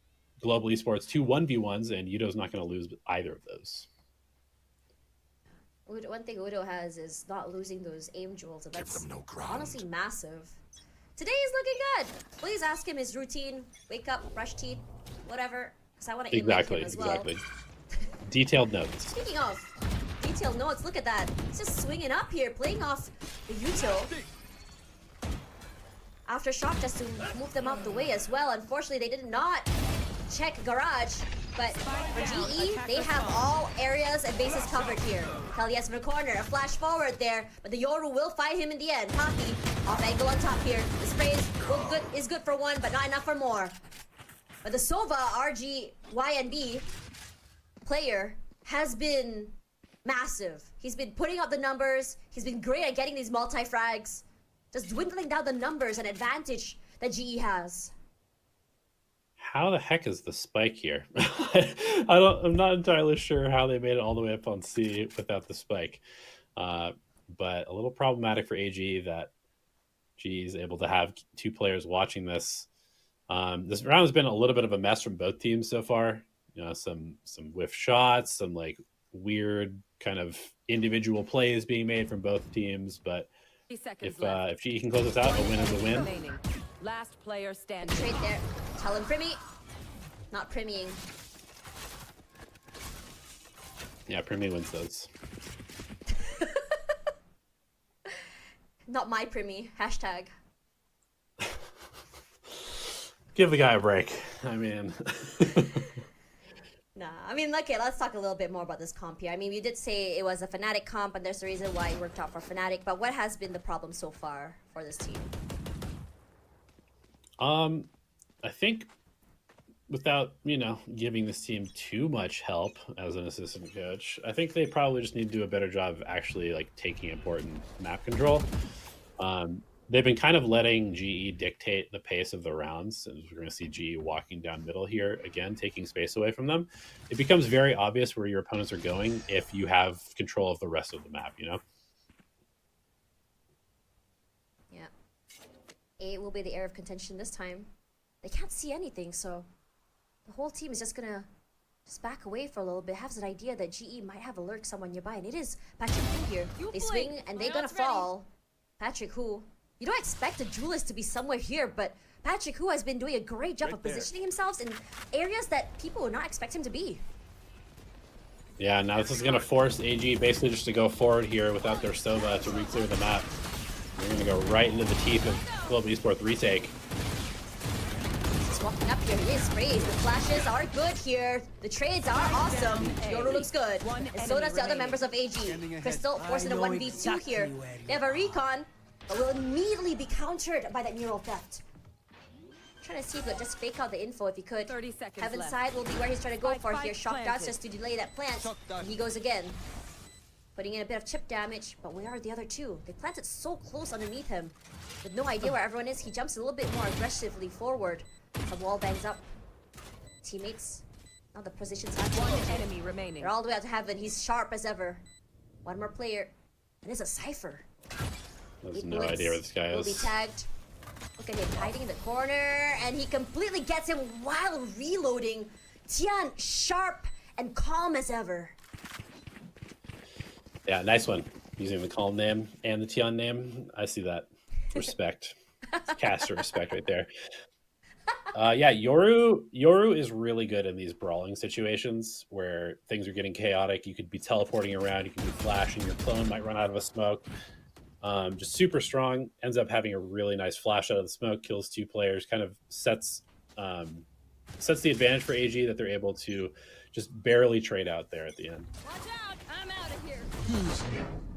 Global Esports 2 1v1s, and Yudo's not going to lose either of those. One thing Udo has is not losing those aim jewels, and Give that's them no ground. honestly massive. Today is looking good. Please ask him his routine. Wake up, brush teeth, whatever. Because I want to aim like him as well. Exactly. Detailed notes. Speaking of detailed notes, look at that. He's just swinging up here, playing off the util. Aftershock just to move them out the way as well. Unfortunately, they did not check garage. But for GE, they have all areas and bases covered here. Kalias in the corner, a flash forward there, but the Yoru will find him in the end. Hockey, off angle on top here. The spray is good for one, but not enough for more. But the Sova RGYNB player has been massive. He's been putting up the numbers. He's been great at getting these multi-frags. Just dwindling down the numbers and advantage that GE has. How the heck is the spike here? I'm not entirely sure how they made it all the way up on C without the spike. But a little problematic for AG that GE is able to have two players watching this. This round has been a little bit of a mess from both teams so far. You know, some whiff shots, some like weird kind of individual plays being made from both teams. But if GE can close this out, a win is a win. Last player standing. Trade there. Tell him Primmy. Not Primmying. Yeah, Primmy wins those. Not my Primmy. Hashtag. Give the guy a break. I mean... Nah, I mean, okay, let's talk a little bit more about this comp here. I mean, you did say it was a Fnatic comp, and there's a reason why it worked out for Fnatic, but what has been the problem so far for this team? I think without, giving this team too much help as an assistant coach, I think they probably just need to do a better job of actually like taking important map control. They've been kind of letting GE dictate the pace of the rounds, and we're going to see GE walking down middle here again, taking space away from them. It becomes very obvious where your opponents are going if you have control of the rest of the map, Yeah. A will be the area of contention this time. They can't see anything, so the whole team is just gonna back away for a little bit. Has an idea that GE might have a lurk someone nearby, and it is Patrick Hu here. They swing and they're gonna fall. Patrick Hu. You don't expect a duelist to be somewhere here, but Patrick Hu has been doing a great job of positioning himself in areas that people would not expect him to be. Yeah, now this is going to force AG basically just to go forward here without their Sova to re-clear the map. They're going to go right into the teeth of Global Esports retake. He's walking up here. He is sprays. The flashes are good here. The trades are awesome. Yoru looks good. And so does the other members of AG. Crystal forcing a 1v2 here. They have a recon, but will immediately be countered by that neural theft. Trying to see if he could just fake out the info if he could. 30 seconds Heaven left. side will be where he's trying to go for here. Shock planted. dots just to delay that plant. And he goes again. Putting in a bit of chip damage, but where are the other two? They planted so close underneath him. With no idea where everyone is, he jumps a little bit more aggressively forward. The wall bangs up. Teammates. Now the position's One actually enemy remaining. they're all the way out to heaven. He's sharp as ever. One more player. And it's a Cypher. There's no idea where this guy Will be is. tagged. Look at him hiding in the corner, and he completely gets him while reloading. Tian, sharp and calm as ever. Yeah, nice one. Using the calm name and the Tian name. I see that. Respect. Caster respect right there. Yeah, Yoru is really good in these brawling situations where things are getting chaotic. You could be teleporting around, you can be flashing, your clone might run out of a smoke. Just super strong, ends up having a really nice flash out of the smoke, kills two players, kind of sets the advantage for AG that they're able to just barely trade out there at the end. Watch out! I'm out of here.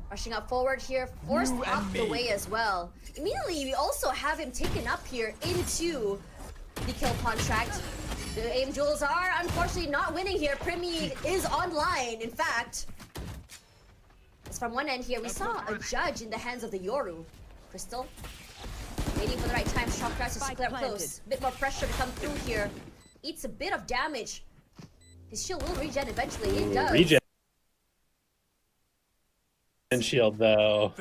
Rushing up forward here, forced up the way as well. Immediately, we also have him taken up here into the kill contract. The aim duels are unfortunately not winning here. Primi is online, in fact. It's from one end here. We saw a judge in the hands of the Yoru. Crystal, waiting for the right time. Shock crash is clear up close. A bit more pressure to come through here. Eats a bit of damage. His shield will regen eventually. It does. Regen shield though.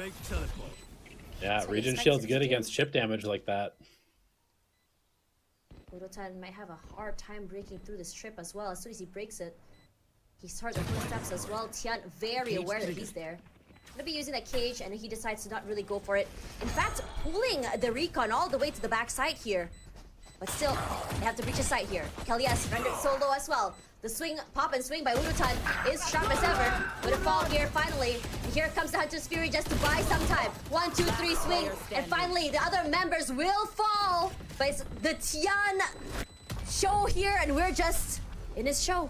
Yeah, regen shield's good against chip damage like that. Udotan might have a hard time breaking through this trip as well. As soon as he breaks it, He's heard the footsteps as well. Tian very aware that he's there. Gonna be using that cage, and he decides to not really go for it. In fact, pulling the recon all the way to the backside here. But still, they have to reach a site here. Kalias rendered solo as well. The swing, pop and swing by Urutan is sharp as ever. With a fall here, finally. And here comes the Hunter's Fury just to buy some time. 1, 2, 3 swing. And finally, the other members will fall. But it's the Tian show here, and we're just in his show.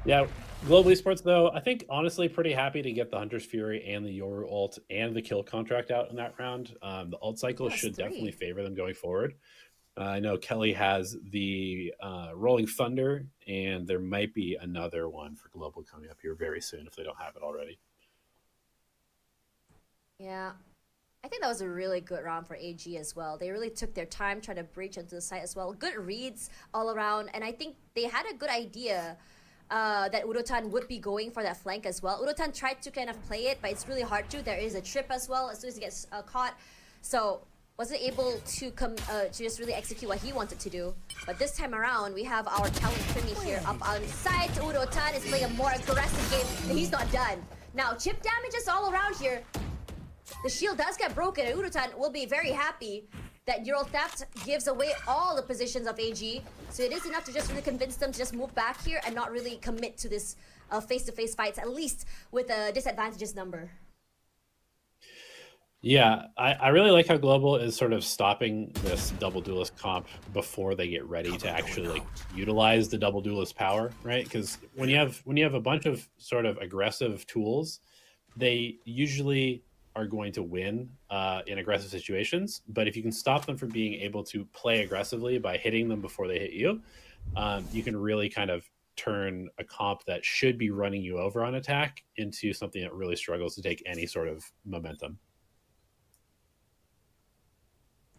Yeah, Global Esports, though, I think honestly pretty happy to get the Hunter's Fury and the Yoru ult and the kill contract out in that round. The ult cycle should definitely favor them going forward. I know Kelly has the Rolling Thunder, and there might be another one for Global coming up here very soon if they don't have it already. Yeah, I think that was a really good round for AG as well. They really took their time trying to breach into the site as well. Good reads all around, and I think they had a good idea that Urutan would be going for that flank as well. Urutan tried to kind of play it, but it's really hard to. There is a trip as well as soon as he gets caught. So wasn't able to just really execute what he wanted to do. But this time around, we have our talent Primi here up on side. Urutan is playing a more aggressive game, and he's not done. Now, chip damages all around here. The shield does get broken, and Urutan will be very happy that Euro Theft gives away all the positions of AG. So it is enough to just really convince them to just move back here and not really commit to this face-to-face fights, at least with a disadvantages number. Yeah, I really like how Global is sort of stopping this double duelist comp before they get ready to actually like utilize the double duelist power, right? Because when you have a bunch of sort of aggressive tools, they usually are going to win in aggressive situations. But if you can stop them from being able to play aggressively by hitting them before they hit you, you can really kind of turn a comp that should be running you over on attack into something that really struggles to take any sort of momentum.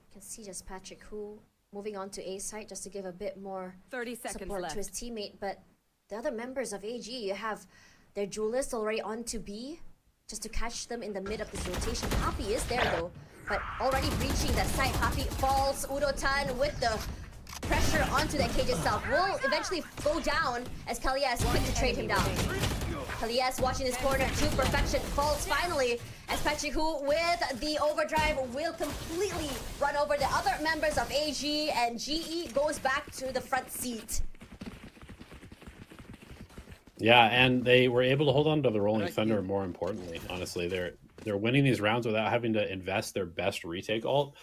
You can see just Patrick who moving on to A site just to give a bit more 30 seconds support left to his teammate. But the other members of AG, you have their duelist already on to B, just to catch them in the mid of this rotation. Happy is there though, but already breaching that site. Happy falls. Urutan with the pressure onto that cage itself will eventually go down as Kalias quick to trade him down. Kalias watching his corner to perfection, falls finally as Pachihu with the overdrive will completely run over the other members of AG, and GE goes back to the front seat. Yeah, and they were able to hold on to the Rolling Thunder. More importantly, honestly, they're winning these rounds without having to invest their best retake ult,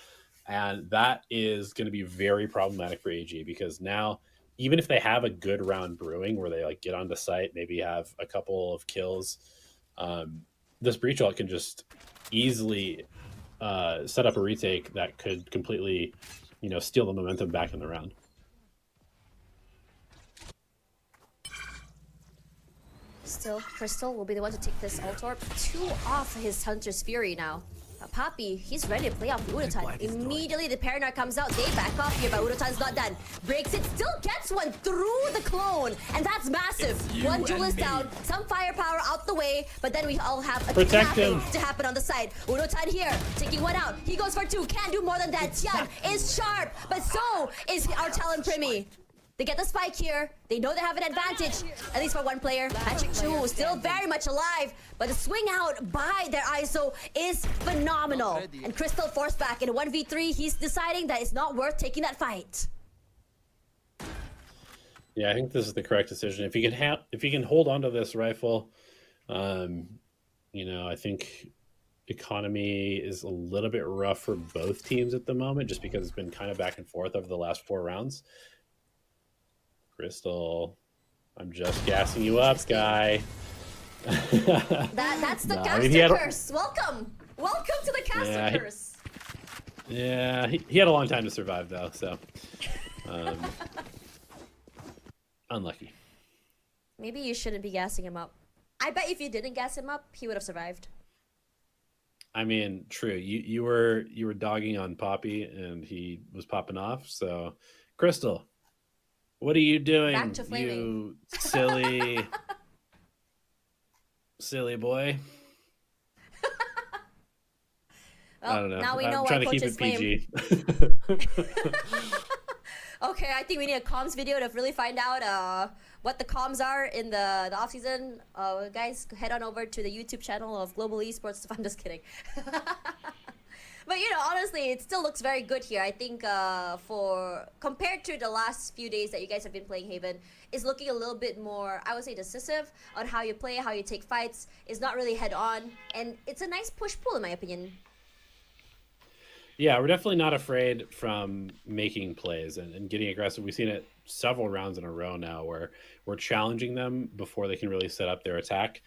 and that is going to be very problematic for AG because now, even if they have a good round brewing where they like get onto site, maybe have a couple of kills, this breach ult can just easily set up a retake that could completely, steal the momentum back in the round. Still, Crystal will be the one to take this ult orb. 2 off his Hunter's Fury now. Papi, he's ready to play off Urutan. Immediately the Paranoid comes out. They back off here, but Urutan's not done. Breaks it, still gets one through the clone, and that's massive. One duelist down, some firepower out the way, but then we all have a kidnapping to happen on the side. Urutan here, taking one out. He goes for 2, can't do more than that. Tian is sharp, but so is our talent Primi. They get the spike here. They know they have an advantage, at least for one player. Patrick Chu still very much alive, but the swing out by their ISO is phenomenal. And Crystal forced back in a 1v3. He's deciding that it's not worth taking that fight. Yeah, I think this is the correct decision. If he can hold on to this rifle, I think economy is a little bit rough for both teams at the moment, just because it's been kind of back and forth over the last 4 rounds. Crystal, I'm just gassing you up, guy. That's the caster curse. Welcome to the caster curse. He had a long time to survive though, so unlucky. Maybe you shouldn't be gassing him up. I bet if you didn't gas him up, he would have survived. I mean, true. You were dogging on Poppy, and he was popping off. So, Crystal, what are you doing? Back to flaming. You silly, silly boy. Well, I don't know. Now we know I'm why trying to keep coaches it PG. Okay, I think we need a comms video to really find out what the comms are in the off season, guys, head on over to the YouTube channel of Global Esports. I'm just kidding. But you know, honestly, it still looks very good here. I think for compared to the last few days that you guys have been playing Haven, is looking a little bit more, I would say, decisive on how you play, how you take fights. It's not really head on, and it's a nice push pull in my opinion. Yeah, we're definitely not afraid from making plays and getting aggressive. We've seen it several rounds in a row now where we're challenging them before they can really set up their attack.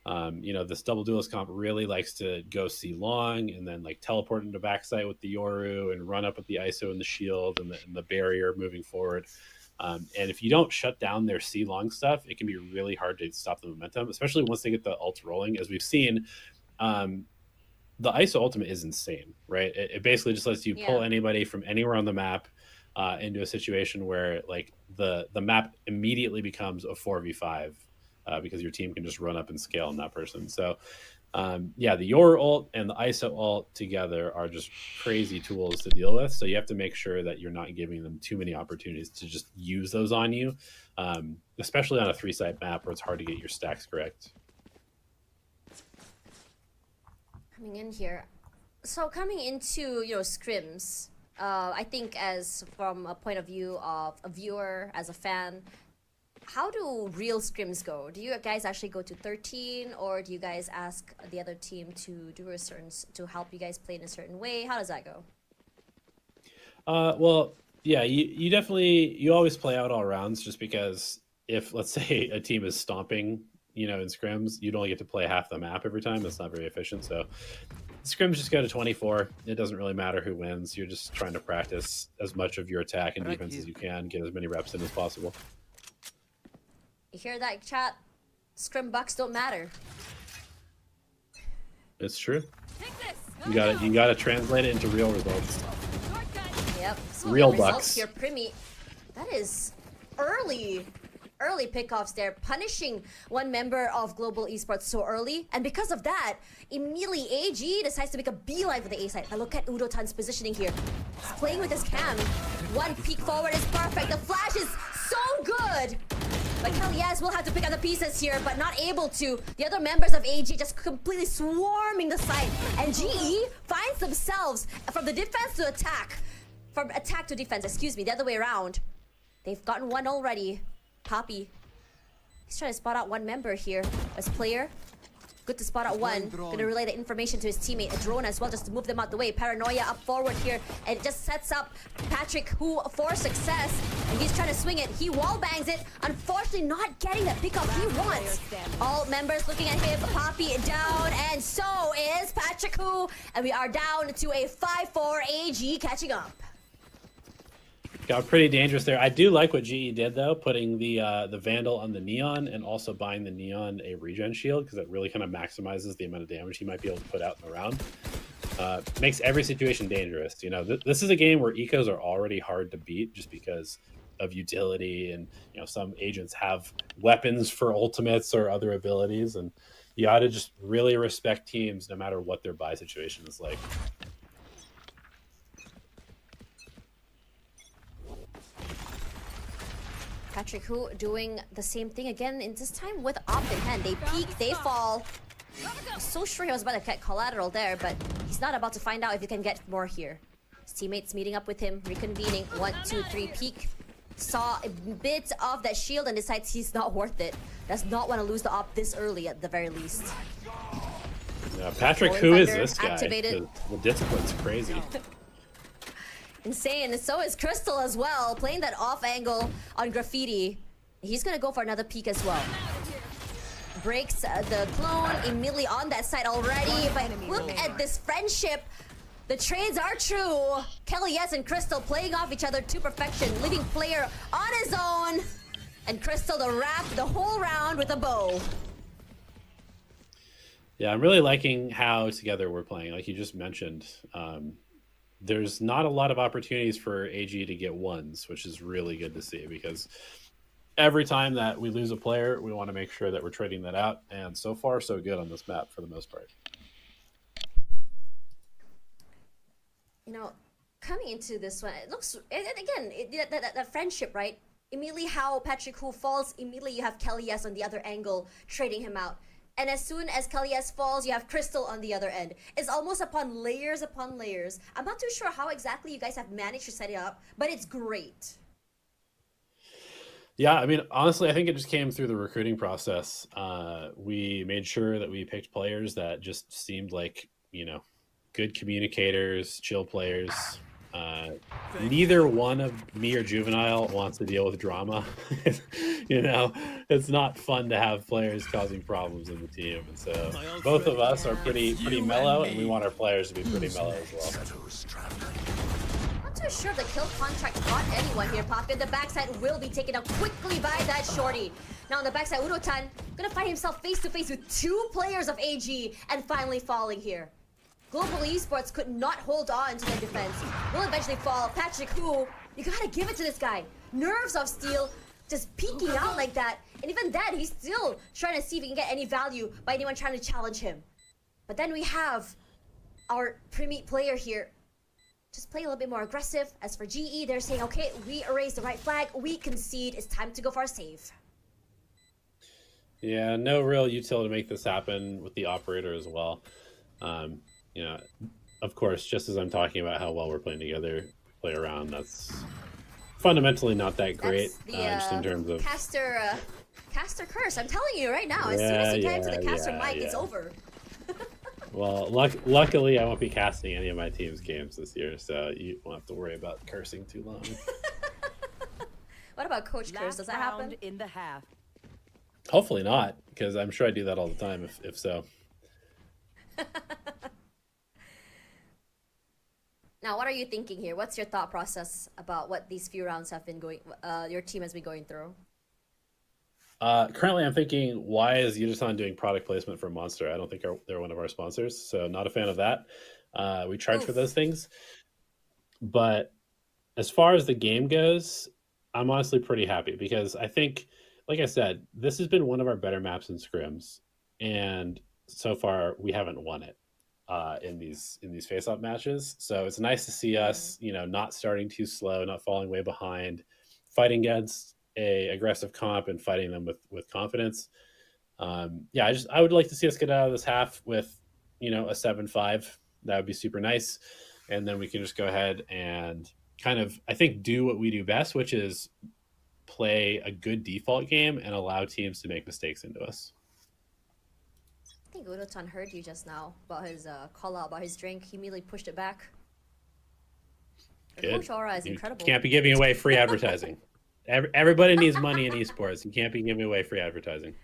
You know, this double duelist comp really likes to go C long and then like teleport into backside with the Yoru and run up with the ISO and the shield and the barrier moving forward. And if you don't shut down their C long stuff, it can be really hard to stop the momentum, especially once they get the ult rolling. As we've seen, the ISO ultimate is insane, right? It basically just lets you pull anybody from anywhere on the map into a situation where like the map immediately becomes a 4v5 because your team can just run up and scale on that person. So yeah, the Yoru ult and the ISO ult together are just crazy tools to deal with. So you have to make sure that you're not giving them too many opportunities to just use those on you, especially on a 3-site map where it's hard to get your stacks correct. Coming in here, so coming into, you know, scrims, I think as from a point of view of a viewer, as a fan, how do real scrims go? Do you guys actually go to 13, or do you guys ask the other team to do a certain, to help you guys play in a certain way? How does that go? Well, yeah, you definitely, you always play out all rounds, just because if, let's say, a team is stomping, you know, in scrims, you'd only get to play half the map every time. That's not very efficient. So scrims just go to 24. It doesn't really matter who wins. You're just trying to practice as much of your attack and defense as you can, get as many reps in as possible. You hear that, chat? Scrim bucks don't matter. It's true. You gotta translate it into real results. Yep. So Real results bucks. here, Primi. That is early pickoffs there, punishing one member of Global Esports so early, and because of that, immediately AG decides to make a beeline for the A side. Now look at Udo Tan's positioning here. He's playing with his cam. One peek forward is perfect. The flash is so good. But Yes will have to pick up the pieces here, but not able to. The other members of AG just completely swarming the site, and GE finds themselves from the defense to attack. From attack to defense, excuse me, the other way around. They've gotten one already. Poppy. He's trying to spot out one member here as player. Good to spot out one. Gonna relay the information to his teammate. A drone as well, just to move them out the way. Paranoia up forward here, and it just sets up Patrick, who for success. And he's trying to swing it. He wall bangs it. Unfortunately, not getting that pickup he wants. All members looking at him. Poppy down, and so is Patrick, who, and we are down to a 5-4 AG catching up. Got pretty dangerous there. I do like what GE did though, putting the Vandal on the Neon and also buying the Neon a regen shield, because it really kind of maximizes the amount of damage he might be able to put out in the round. Makes every situation dangerous. You know, this is a game where ecos are already hard to beat just because of utility, and you know, some agents have weapons for ultimates or other abilities, and you ought to just really respect teams no matter what their buy situation is like. Patrick, who doing the same thing again, in this time with op in hand. They peek, they fall. I'm so sure he was about to get collateral there, but he's not about to find out if he can get more here. His teammates meeting up with him, reconvening. 1, 2, 3, peek. Saw a bit of that shield and decides he's not worth it. Does not want to lose the op this early at the very least. Yeah, Patrick, who is this guy? Activated. The discipline's crazy. Insane, and so is Crystal as well, playing that off angle on Graffiti. He's gonna go for another peek as well. Breaks the clone immediately on that side already, but look at this friendship. The trades are true. Yes and Crystal playing off each other to perfection, leaving player on his own, and Crystal to wrap the whole round with a bow. Yeah, I'm really liking how together we're playing, like you just mentioned. There's not a lot of opportunities for AG to get ones, which is really good to see, because every time that we lose a player, we want to make sure that we're trading that out, and so far so good on this map for the most part. You know, coming into this one, it looks, and again, that friendship, right? Immediately how Patrick Hu falls, immediately you have Kelly's on the other angle trading him out. And as soon as Kelly's falls, you have Crystal on the other end. It's almost upon layers upon layers. I'm not too sure how exactly you guys have managed to set it up, but it's great. Yeah, I mean, honestly, I think it just came through the recruiting process. We made sure that we picked players that just seemed like, good communicators, chill players. Neither one of me or Juvenile wants to deal with drama. It's not fun to have players causing problems in the team. And so both of us are pretty mellow, and we want our players to be pretty mellow as well. Not too sure the kill contract got anyone here, Poppy. The backside will be taken out quickly by that shorty. Now on the backside, Urotan gonna find himself face to face with 2 players of AG and finally falling here. Global Esports could not hold on to their defense. Will eventually fall. Patrick Hu, you gotta give it to this guy. Nerves of steel, just peeking out like that. And even that, he's still trying to see if he can get any value by anyone trying to challenge him. But then we have our Premier player here. Just play a little bit more aggressive. As for GE, they're saying, okay, we erase the right flag. We concede. It's time to go for our save. Yeah, no real utility to make this happen with the operator as well. Of course, just as I'm talking about how well we're playing together, play around, that's fundamentally not that great. Just in terms of caster curse. I'm telling you right now, as soon as you get into the caster mic, it's over. Well, luckily I won't be casting any of my team's games this year, so you won't have to worry about cursing too long. What about Coach Curse? Does that happen? In the half. Hopefully not, because I'm sure I do that all the time, if so. Now, what are you thinking here? What's your thought process about what these few rounds have been going, your team has been going through? Currently, I'm thinking, why is Yudasan doing product placement for Monster? I don't think they're one of our sponsors, so not a fan of that. We charge for those things. But as far as the game goes, I'm honestly pretty happy because I think, like I said, this has been one of our better maps in scrims, and so far we haven't won it in these face-off matches. So it's nice to see us, not starting too slow, not falling way behind, fighting against a aggressive comp and fighting them with confidence. I would like to see us get out of this half with, a 7-5. That would be super nice, and then we can just go ahead and kind of, I think, do what we do best, which is play a good default game and allow teams to make mistakes into us. I think Udotan heard you just now about his call out about his drink. He immediately pushed it back. Coach Aura is incredible. You can't be giving away free advertising. Everybody needs money in esports. You can't be giving away free advertising.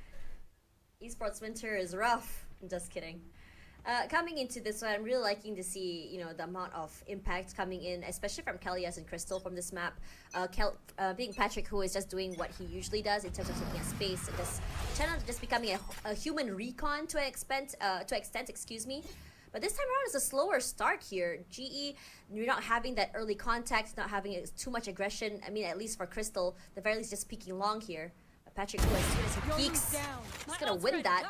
Esports winter is rough. I'm just kidding. Coming into this one, I'm really liking to see, the amount of impact coming in, especially from Kelly's and Crystal from this map. Being Patrick, who is just doing what he usually does in terms of taking a space and just trying to just becoming a human recon to an extent, excuse me. But this time around, it's a slower start here. GE, you're not having that early contact, not having too much aggression. I mean, at least for Crystal, the very least just peeking long here. But Patrick, who as soon as he peeks, he's gonna win that.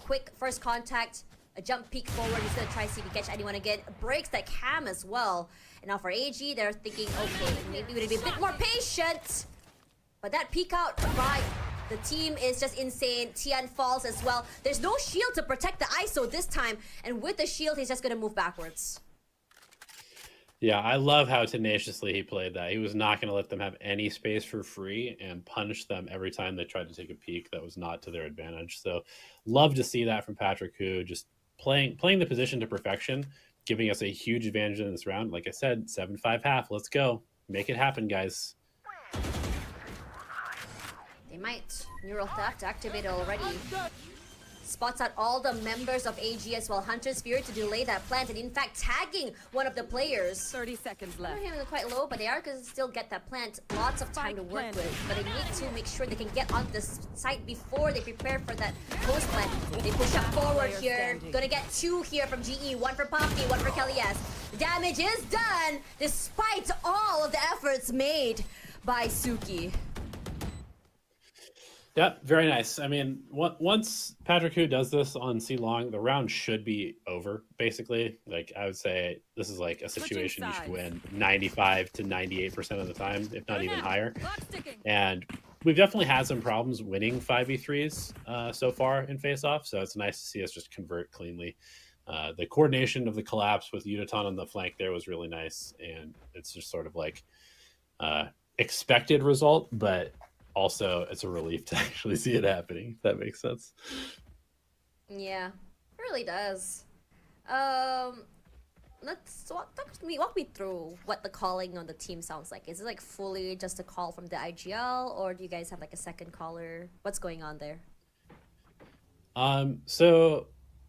Quick first contact. A jump peek forward, he's gonna try to see if he catch anyone again. Breaks that cam as well. And now for AG, they're thinking, okay, maybe we're gonna be a bit more patient. But that peek out by the team is just insane. Tian falls as well. There's no shield to protect the ISO this time. And with the shield, he's just gonna move backwards. Yeah, I love how tenaciously he played that. He was not gonna let them have any space for free and punish them every time they tried to take a peek that was not to their advantage. So love to see that from Patrick, who just playing the position to perfection, giving us a huge advantage in this round. Like I said, 7-5 half. Let's go. Make it happen, guys. They might. Neural Theft activated already. Spots out all the members of AG as well. Hunter's Fury to delay that plant and in fact tagging one of the players. 30 seconds I left. know him quite low, but they are going to still get that plant. Lots of time to work with. But they need to make sure they can get on the site before they prepare for that post plant. They push up forward here. Gonna get 2 here from GE. 1 for Poppy, 1 for Kelly's. Damage is done despite all of the efforts made by Suki. Yeah, very nice. I mean, once Patrick Hu does this on C Long, the round should be over, basically. Like, I would say this is like a situation you should win 95 to 98% of the time, if not even higher. And we've definitely had some problems winning 5v3s so far in face-off, so it's nice to see us just convert cleanly. The coordination of the collapse with Udaton on the flank there was really nice, and it's just sort of like expected result, but also it's a relief to actually see it happening, if that makes sense. Yeah, it really does. Let's walk me through what the calling on the team sounds like. Is it like fully just a call from the IGL, or do you guys have like a second caller? What's going on there? So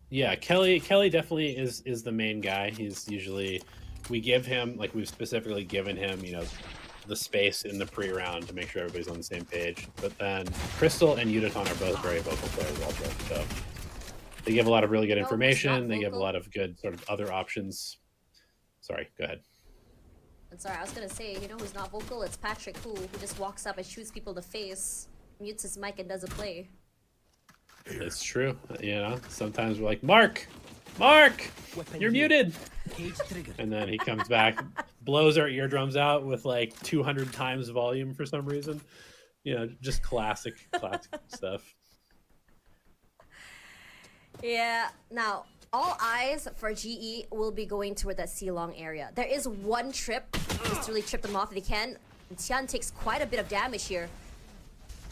yeah, Kelly definitely is the main guy. He's usually, we give him, like, we've specifically given him, you know, the space in the pre-round to make sure everybody's on the same page. But then Crystal and Udaton are both very vocal players also. So they give a lot of really good information. They give a lot of good sort of other options. Sorry, go ahead. I'm sorry, I was gonna say, you know who's not vocal? It's Patrick who just walks up and shoots people in the face, mutes his mic and does a play. It's true. You know, sometimes we're like, Mark, you're muted. And then he comes back, blows our eardrums out with like 200 times volume for some reason. You know, just classic stuff. Yeah, now, all eyes for GE will be going toward that C-Long area. There is one trip, just to really trip them off if they can. And Tian takes quite a bit of damage here.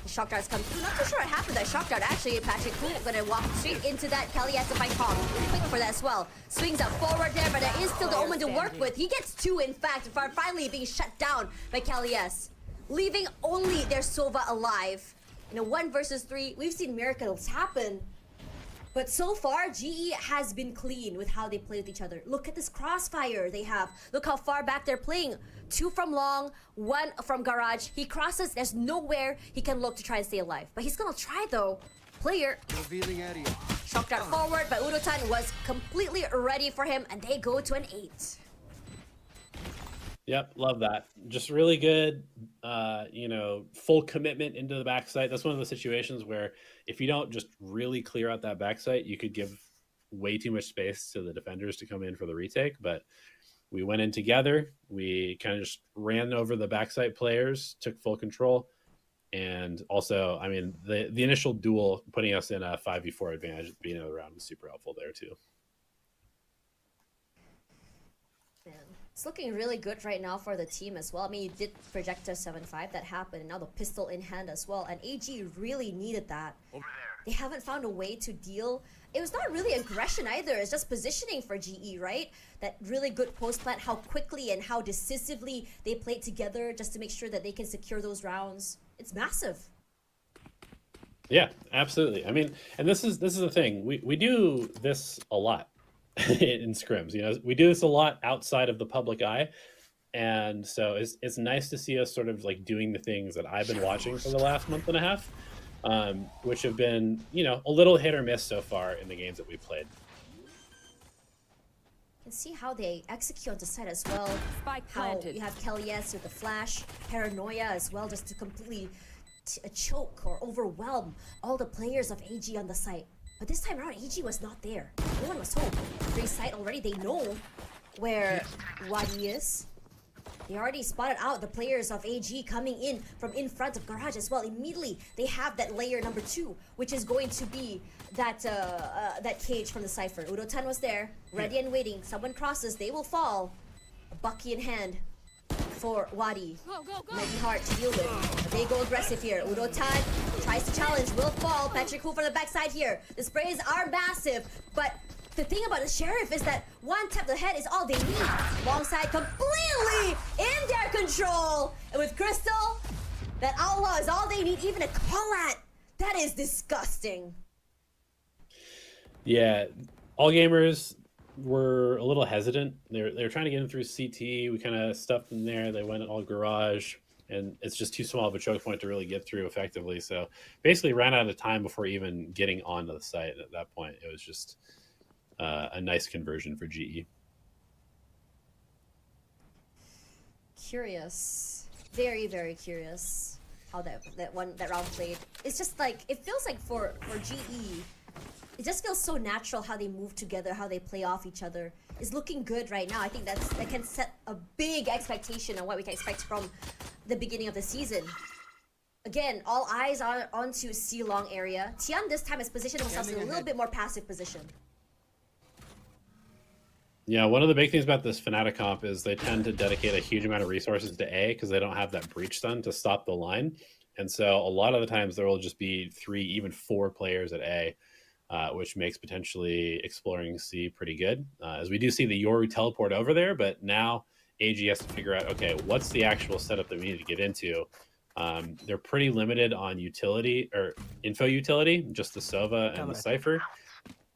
The shock darts come through. Not too sure what happened. That shock dart actually, Patrick Hu gonna walk straight into that. Kelly has to fight Kong. Quick for that as well. Swings up forward there, but there is still the Omen to work with. He gets two, in fact, finally being shut down by Kelly S. Leaving only their Sova alive. In a 1 versus 3, we've seen miracles happen. But so far, GE has been clean with how they play with each other. Look at this crossfire they have. Look how far back they're playing. 2 from long, 1 from garage. He crosses. There's nowhere he can look to try and stay alive. But he's gonna try though. Player. Revealing area. Shock dart forward, but Udotan was completely ready for him, and they go to an 8. Yep, love that. Just really good, you know, full commitment into the backside. That's one of the situations where if you don't just really clear out that backside, you could give way too much space to the defenders to come in for the retake. But we went in together. We kind of just ran over the backside players, took full control. And also, I mean, the initial duel putting us in a 5v4 advantage at the beginning of the round was super helpful there too. It's looking really good right now for the team as well. I mean, you did projector 7-5, that happened, and now the pistol in hand as well. And AG really needed that. Over there. They haven't found a way to deal. It was not really aggression either. It's just positioning for GE, right? That really good post plant, how quickly and how decisively they played together just to make sure that they can secure those rounds. It's massive. Yeah, absolutely. I mean, and this is the thing. We do this a lot in scrims. You know, we do this a lot outside of the public eye, and so it's nice to see us sort of like doing the things that I've been watching for the last month and a half, which have been, you know, a little hit or miss so far in the games that we've played. You can see how they execute on the side as well. Spike How planted. you have Kelly S with the flash, paranoia as well, just to completely choke or overwhelm all the players of AG on the site. But this time around, AG was not there. No one was home. Free site already, they know where Wadi is. They already spotted out the players of AG coming in from in front of garage as well. Immediately, they have that layer number 2, which is going to be that that cage from the Cypher. Udotan was there, ready and waiting. Someone crosses, they will fall. A Bucky in hand for Wadi. Might be hard to deal with. They go aggressive here. Udotan tries to challenge, will fall. Patrick Hu from the backside here. The sprays are massive, but the thing about the Sheriff is that one tap to the head is all they need. Long side completely in their control. And with Crystal, that outlaw is all they need, even a call at. That is disgusting. Yeah, all gamers were a little hesitant. They were trying to get in through CT. We kind of stuffed in there. They went all garage, and it's just too small of a choke point to really get through effectively. So basically ran out of time before even getting onto the site. At that point, it was just a nice conversion for GE. Curious. Very, very curious. how that round played. It's just like, it feels like for GE, it just feels so natural how they move together, how they play off each other. It's looking good right now. I think that can set a big expectation on what we can expect from the beginning of the season. Again, all eyes are onto C long area. Tian this time has positioned himself in a little bit more passive position. Yeah, one of the big things about this Fnatic comp is they tend to dedicate a huge amount of resources to A because they don't have that breach stun to stop the line. And so a lot of the times there will just be 3, even 4 players at A, which makes potentially exploring C pretty good. As we do see the Yoru teleport over there, but now AG has to figure out, okay, what's the actual setup that we need to get into? They're pretty limited on utility or info utility, just the Sova and the Cypher.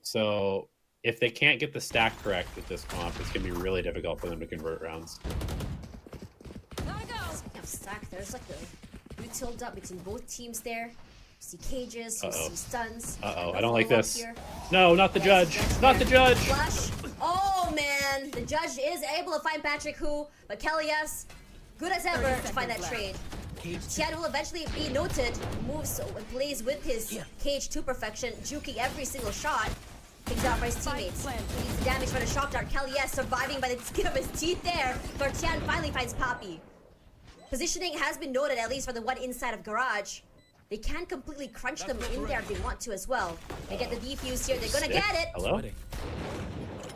So if they can't get the stack correct with this comp, it's going to be really difficult for them to convert rounds. Speaking of stack, there's like a util up between both teams there. You see cages, you see stuns. I don't like this. Here. No, not the judge. Not the judge. Flush. Oh man, the judge is able to find Patrick Hu, but Kelly S, good as ever to find that trade. Tian will eventually be noted, moves and plays with his cage to perfection, juking every single shot. Takes out for his teammates. He needs the damage for the shock dart. Kelly S surviving by the skin of his teeth there, but Tian finally finds Poppy. Positioning has been noted, at least for the one inside of Garage. They can completely crunch them in there if they want to as well. They get the defuse here, they're gonna get it! Hello?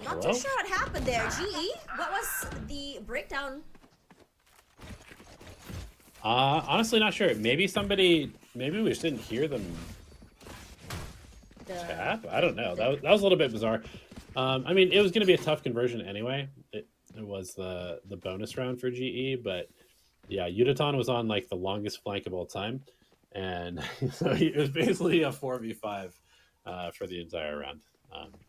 Not too sure what happened there. GE, what was the breakdown? Honestly, not sure. Maybe we just didn't hear them tap? I don't know. That was a little bit bizarre. I mean, it was going to be a tough conversion anyway. It was the bonus round for GE, but yeah, Yudaton was on like the longest flank of all time, and so it was basically a 4v5 for the entire round.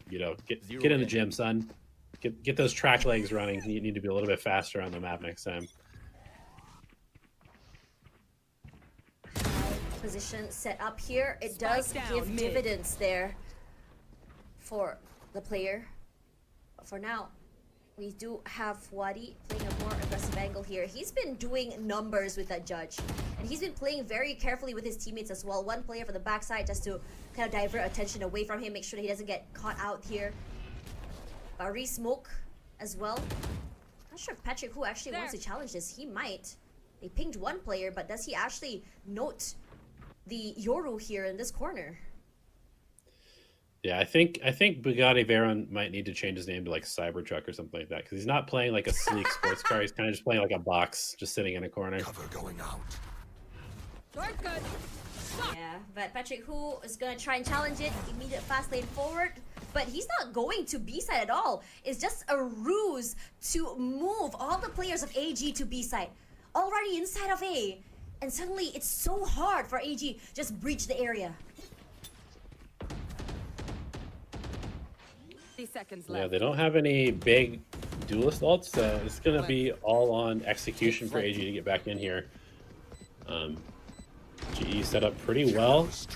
You know, get in the gym, son. Get those track legs running. You need to be a little bit faster on the map next time. Position set up here. It does give dividends there for the player. But for now, we do have Wadi playing a more aggressive angle here. He's been doing numbers with that judge. And he's been playing very carefully with his teammates as well. One player for the backside just to kind of divert attention away from him, make sure that he doesn't get caught out here. Barry smoke as well. Not sure if Patrick Hu actually wants to challenge this. He might. They pinged one player, but does he actually note the Yoru here in this corner? Yeah, I think Bugatti Veyron might need to change his name to like Cybertruck or something like that, because he's not playing like a sleek sports car. He's kind of just playing like a box, just sitting in a corner. Cover going out. Shortcut. Yeah, but Patrick Hu is gonna try and challenge it. Immediate fast lane forward, but he's not going to B side at all. It's just a ruse to move all the players of AG to B side, already inside of A. And suddenly, it's so hard for AG just breach the area. 30 seconds left. Yeah, they don't have any big duelist ults, so it's going to be all on execution for AG to get back in here. GE set up pretty well. There's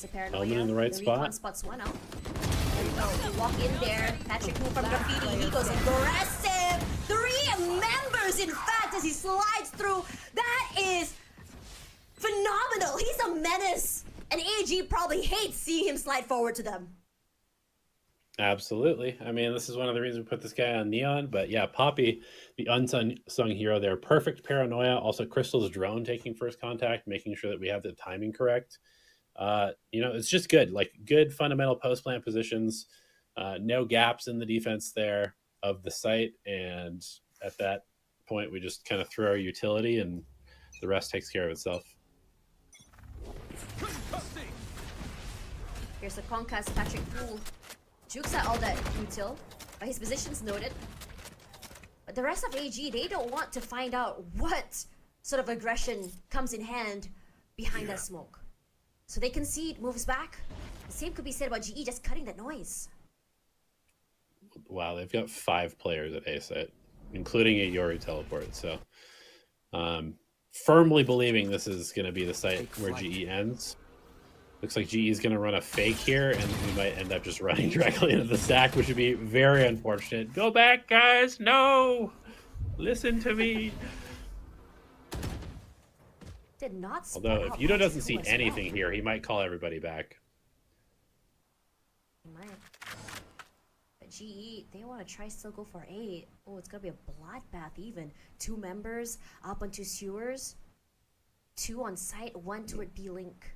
the paranoia. Element in the right spot. Spots one out. There we go. They walk in there. Patrick Hu from Graffiti. He goes aggressive. 3 members, in fact, as he slides through. That is phenomenal. He's a menace. And AG probably hates seeing him slide forward to them. Absolutely. I mean, this is one of the reasons we put this guy on Neon. But yeah, Poppy, the unsung hero there. Perfect paranoia. Also, Crystal's drone taking first contact, making sure that we have the timing correct. You know, it's just good. Like, good fundamental post-plant positions. No gaps in the defense there of the site. And at that point, we just kind of throw our utility and the rest takes care of itself. Here's the Concast, Patrick Hu. Jukes at all that util, but his position's noted. But the rest of AG, they don't want to find out what sort of aggression comes in hand behind that smoke. So they concede, moves back. The same could be said about GE just cutting that noise. Wow, they've got 5 players at A site, including a Yori teleport. So firmly believing this is going to be the site where GE ends. Looks like GE is going to run a fake here, and we might end up just running directly into the stack, which would be very unfortunate. Go back, guys! No! Listen to me! Did not spot Although out if Yudo doesn't Patrak see as well. anything here, he might call everybody back. He might. But GE, they want to try still go for 8. Oh, it's gonna be a bloodbath even. 2 members up onto sewers. 2 on site, 1 toward B-Link.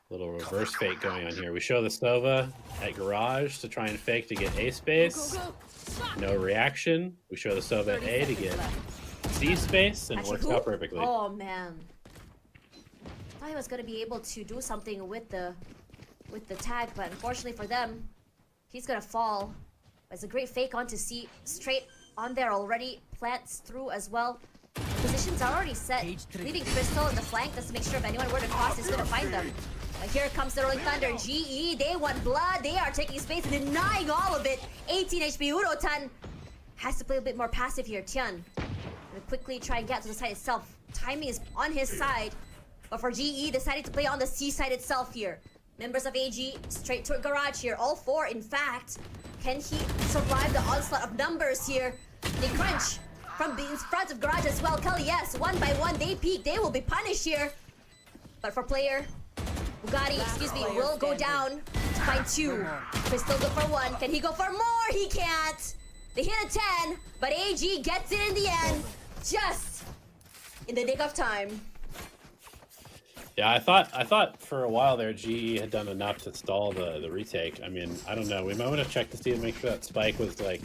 Little reverse fake going on here. We show the Sova at garage to try and fake to get A space. No reaction. We show the Sova at A to get C space, and it Actually, works who? out perfectly. Oh man. Thought he was gonna be able to do something with the tag, but unfortunately for them, he's gonna fall. It's a great fake onto C, straight on there already. Plants through as well. Positions are already set, leaving Crystal in the flank just to make sure if anyone were to cross, he's gonna find them. But here comes the Rolling Thunder. GE, they want blood. They are taking space and denying all of it. 18 HP. Urotan has to play a bit more passive here. Tian gonna quickly try and get to the side itself. Timing is on his side. But for GE, decided to play on the C side itself here. Members of AG straight to a garage here. All 4, in fact. Can he survive the onslaught of numbers here? They crunch from in front of garage as well. Kelly, yes, 1 by 1, they peek. They will be punished here. But for player, Bugatti, excuse me, will go down to find 2. Crystal go for 1. Can he go for more? He can't. They hit a 10, but AG gets it in the end. Just in the nick of time. Yeah, I thought for a while there GE had done enough to stall the retake. I mean, I don't know. We might want to check to see and make sure that spike was like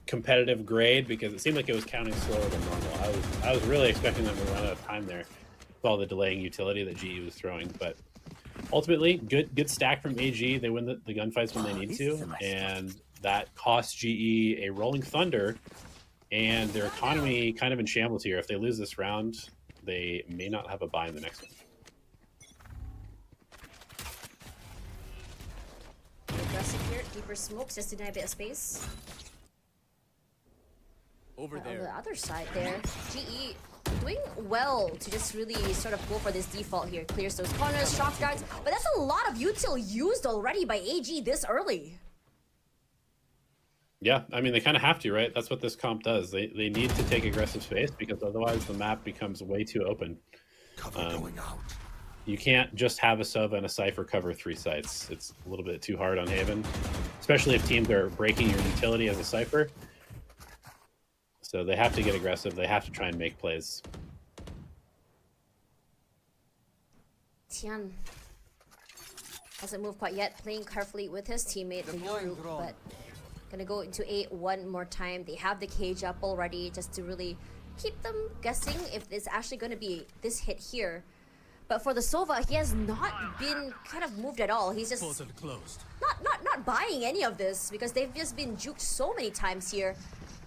competitive grade, because it seemed like it was counting slower than normal. I was really expecting them to run out of time there with all the delaying utility that GE was throwing, but ultimately good stack from AG. They win the gunfights when they need to, and that costs GE a Rolling Thunder, and their economy kind of in shambles here. If they lose this round, they may not have a buy in the next one. Aggressive here, deeper smokes just to deny a bit of space. Over On there. the other side there, GE doing well to just really sort of go for this default here. Clears those corners, shock darts, but that's a lot of util used already by AG this early. Yeah, I mean, they kind of have to, right? That's what this comp does. They need to take aggressive space, because otherwise the map becomes way too open. Cover going out. You can't just have a Sova and a Cypher cover 3 sites. It's a little bit too hard on Haven, especially if teams are breaking your utility as a Cypher. So they have to get aggressive. They have to try and make plays. Tian hasn't moved quite yet, playing carefully with his teammate, the Yoru, but gonna go into 8 one more time. They have the cage up already just to really keep them guessing if it's actually gonna be this hit here. But for the Sova, he has not been kind of moved at all. He's just Closed. not buying any of this, because they've just been juked so many times here.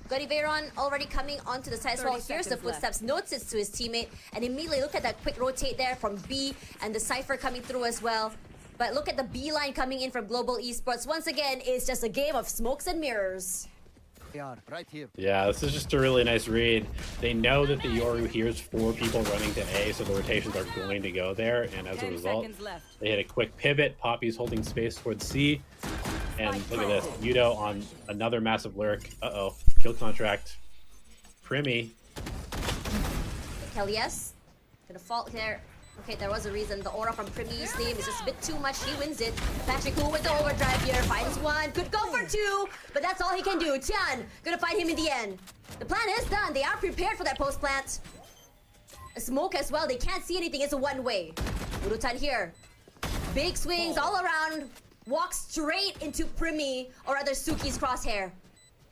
Veron already coming onto the side as well. Here's the footsteps, notes it to his teammate, and immediately look at that quick rotate there from B, and the Cypher coming through as well. But look at the B line coming in from Global Esports. Once again, it's just a game of smokes and mirrors. Right here. Yeah, this is just a really nice read. They know that the Yoru hears 4 people running to A, so the rotations are going to go there, and as a result, they hit a quick pivot. Poppy's holding space towards C, and look at this. Yudo on another massive lurk. Uh-oh, kill contract. Primi. Kelly, yes. Gonna fault there. Okay, there was a reason. The aura from Primi's name is just a bit too much. He wins it. Patrick Hu with the overdrive here. Finds 1. Could go for 2. But that's all he can do. Tian gonna find him in the end. The plan is done. They are prepared for that post plant. A smoke as well. They can't see anything. It's a one-way. Urutan here. Big swings all around. Walks straight into Primi, or rather Suki's crosshair.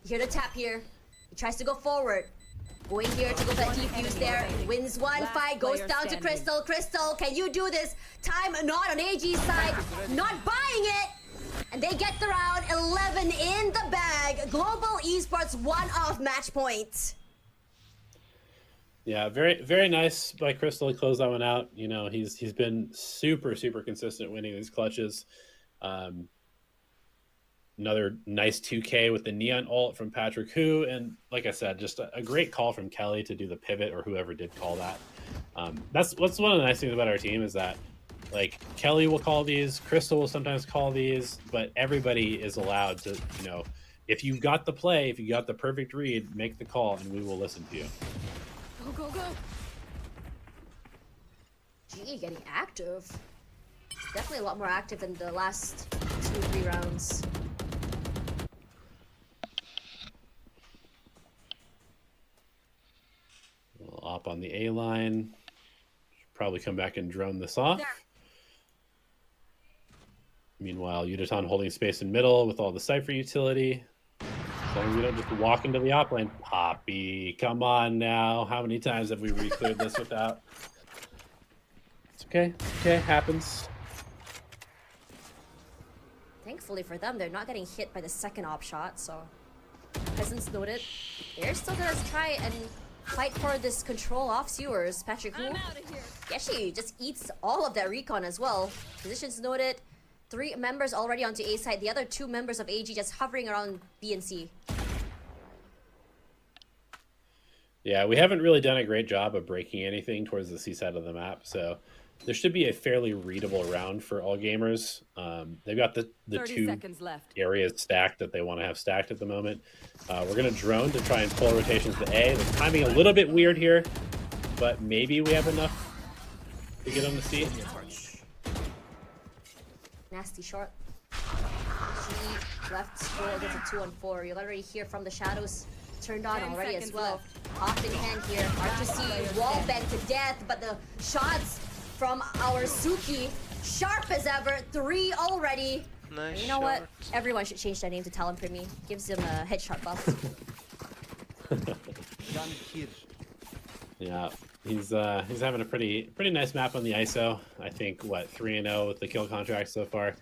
You hear the tap here. He tries to go forward. Going here to go for that defuse there. Wins 1 fight, goes down to Crystal. Crystal, can you do this? Time not on AG's side. Not buying it. And they get the round. 11 in the bag. Global Esports 1-off match point. Yeah, very nice by Crystal to close that one out. You know, he's been super consistent winning these clutches. Another nice 2K with the Neon ult from Patrick Hu, and like I said, just a great call from Kelly to do the pivot, or whoever did call that. That's one of the nice things about our team, is that like Kelly will call these, Crystal will sometimes call these, but everybody is allowed to, you know, if you got the play, if you got the perfect read, make the call and we will listen to you. Go, go, go. GE getting active. Definitely a lot more active than the last 2-3 rounds. We'll op on the A line. Should probably come back and drone this off. Meanwhile, Yudaton holding space in middle with all the Cypher utility. As long as we don't just walk into the op lane. Poppy, come on now. How many times have we re-cleared this without? It's okay. Okay, happens. Thankfully for them, they're not getting hit by the second op shot, so Peasants noted. They're still gonna try and fight for this control off sewers. Patrick Hu actually just eats all of that recon as well. Positions noted. 3 members already onto A side. The other 2 members of AG just hovering around B and C. Yeah, we haven't really done a great job of breaking anything towards the C side of the map, so there should be a fairly readable round for all gamers. They've got the 2 areas stacked that they want to have stacked at the moment. We're going to drone to try and pull rotations to A. The timing a little bit weird here, but maybe we have enough to get them to C. Nasty short. G left scroll gets a 2-on-4. You'll already hear from the shadows turned on already as well. Off in hand here. R2C wall bang to death, but the shots from our Suki sharp as ever. 3 already. Nice. You know what? Everyone should change their name to Talon Primi. Gives them a headshot buff. Yeah, he's having a pretty nice map on the ISO. I think what 3-0 with the kill contract so far.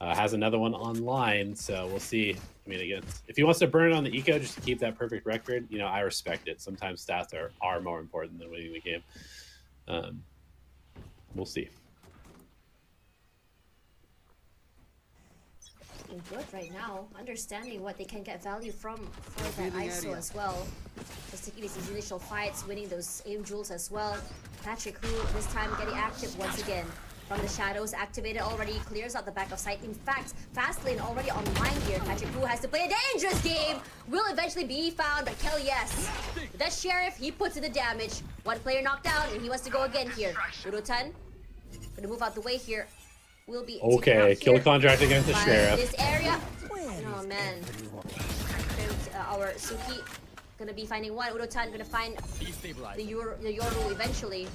Has another one online, so we'll see. I mean, again, if he wants to burn it on the eco just to keep that perfect record, you know, I respect it. Sometimes stats are more important than winning the game. We'll see. Good right now, understanding what they can get value from for that ISO as well. Just taking these initial fights, winning those aim jewels as well. Patrick Hu this time getting active once again. From the shadows, activated already, clears out the back of sight. In fact, fast lane already online here. Patrick Hu has to play a dangerous game. Will eventually be found, but Kelly, yes. With that Sheriff, he puts in the damage. 1 player knocked down, and he wants to go again here. Udotan, gonna move out the way here. Will be okay. Kill contract against the Sheriff. This area. Oh man. Our Suki gonna be finding one. Udotan gonna find the Yoru eventually.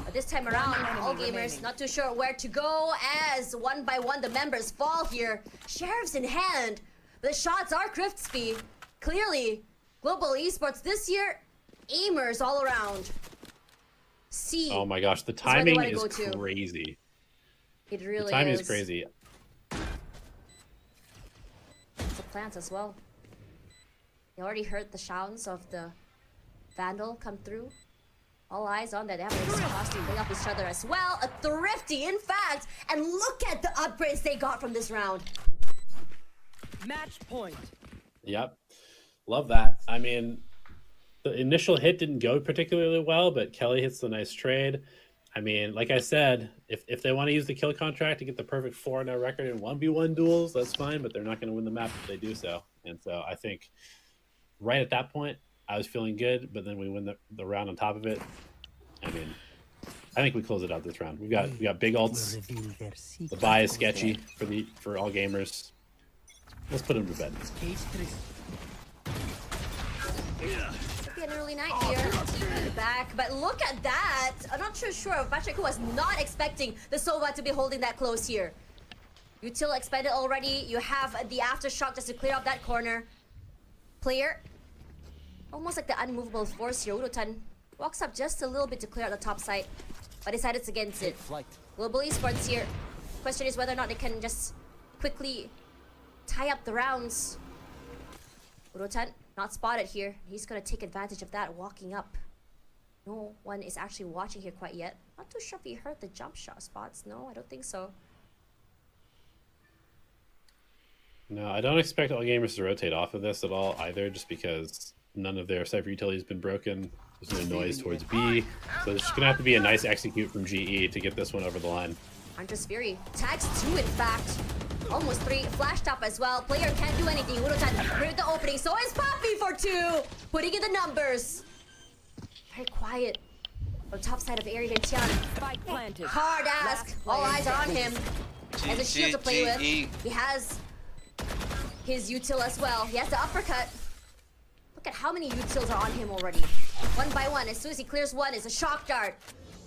But this time around, all gamers not too sure where to go as 1 by 1 the members fall here. Sheriff's in hand. The shots are crispy. Clearly, global esports this year, aimers all around. C. Oh my gosh, the timing is crazy. It really the timing is. is crazy. It's the plants as well. You already heard the sounds of the Vandal come through. All eyes on that. They have a cross to bring up each other as well. A thrifty, in fact. And look at the upgrades they got from this round. Match point. Yep. Love that. I mean, the initial hit didn't go particularly well, but Kelly hits the nice trade. I mean, like I said, if they want to use the kill contract to get the perfect 4-0 record in 1v1 duels, that's fine, but they're not going to win the map if they do so. And so I think right at that point, I was feeling good, but then we win the round on top of it. I mean, I think we close it out this round. We got big ults. The buy is sketchy for all gamers. Let's put him to bed. An early night here. TV back, but look at that. I'm not too sure. Patrick was not expecting the Sova to be holding that close here. Util expanded already. You have the aftershock just to clear up that corner. Player, almost like the unmovable force here. Udotan walks up just a little bit to clear out the top side, but decided it's against it. Global Esports here. Question is whether or not they can just quickly tie up the rounds. Udotan not spotted here. He's gonna take advantage of that, walking up. No one is actually watching here quite yet. Not too sure if he heard the jump shot spots. No, I don't think so. No, I don't expect all gamers to rotate off of this at all either, just because none of their Cypher utility has been broken. There's no noise towards B. So it's just gonna have to be a nice execute from GE to get this one over the line. Hunter's Fury tags 2 in fact. Almost 3. Flashed up as well. Player can't do anything. Udotan cleared the opening. So is Poppy for 2. Putting in the numbers. Very quiet. From top side of area, Tian. Spike planted. Hard ask. All eyes are on him. Has a shield to play with. GGE. He has his util as well. He has the uppercut. Look at how many utils are on him already. One by one. As soon as he clears one, it's a shock dart.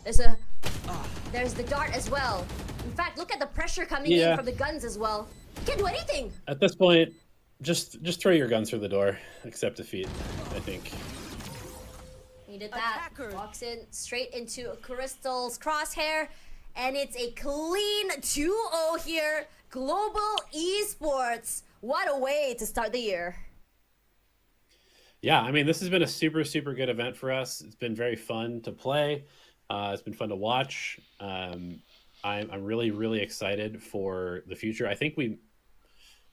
There's the dart as well. In fact, look at the pressure coming in from the guns as well. He can't do anything. At this point, just throw your guns through the door. Accept defeat, I think. He did that. Attacker. Walks in straight into Crystal's crosshair. And it's a clean 2-0 here. Global Esports. What a way to start the year. Yeah, I mean, this has been a super, super good event for us. It's been very fun to play. It's been fun to watch. I'm really, really excited for the future. I think we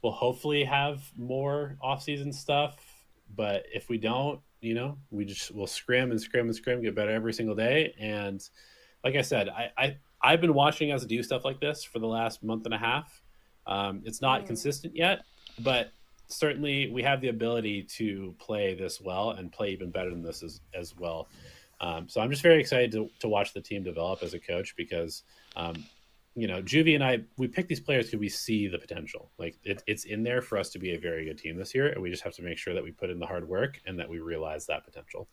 will hopefully have more off-season stuff. But if we don't, you know, we'll scrim and scrim and scrim, get better every single day. And like I said, I've been watching us do stuff like this for the last month and a half. It's not consistent yet, but certainly we have the ability to play this well and play even better than this as well. So I'm just very excited to watch the team develop as a coach because, you know, Juvie and I, we pick these players because we see the potential. Like it's in there for us to be a very good team this year, and we just have to make sure that we put in the hard work and that we realize that potential.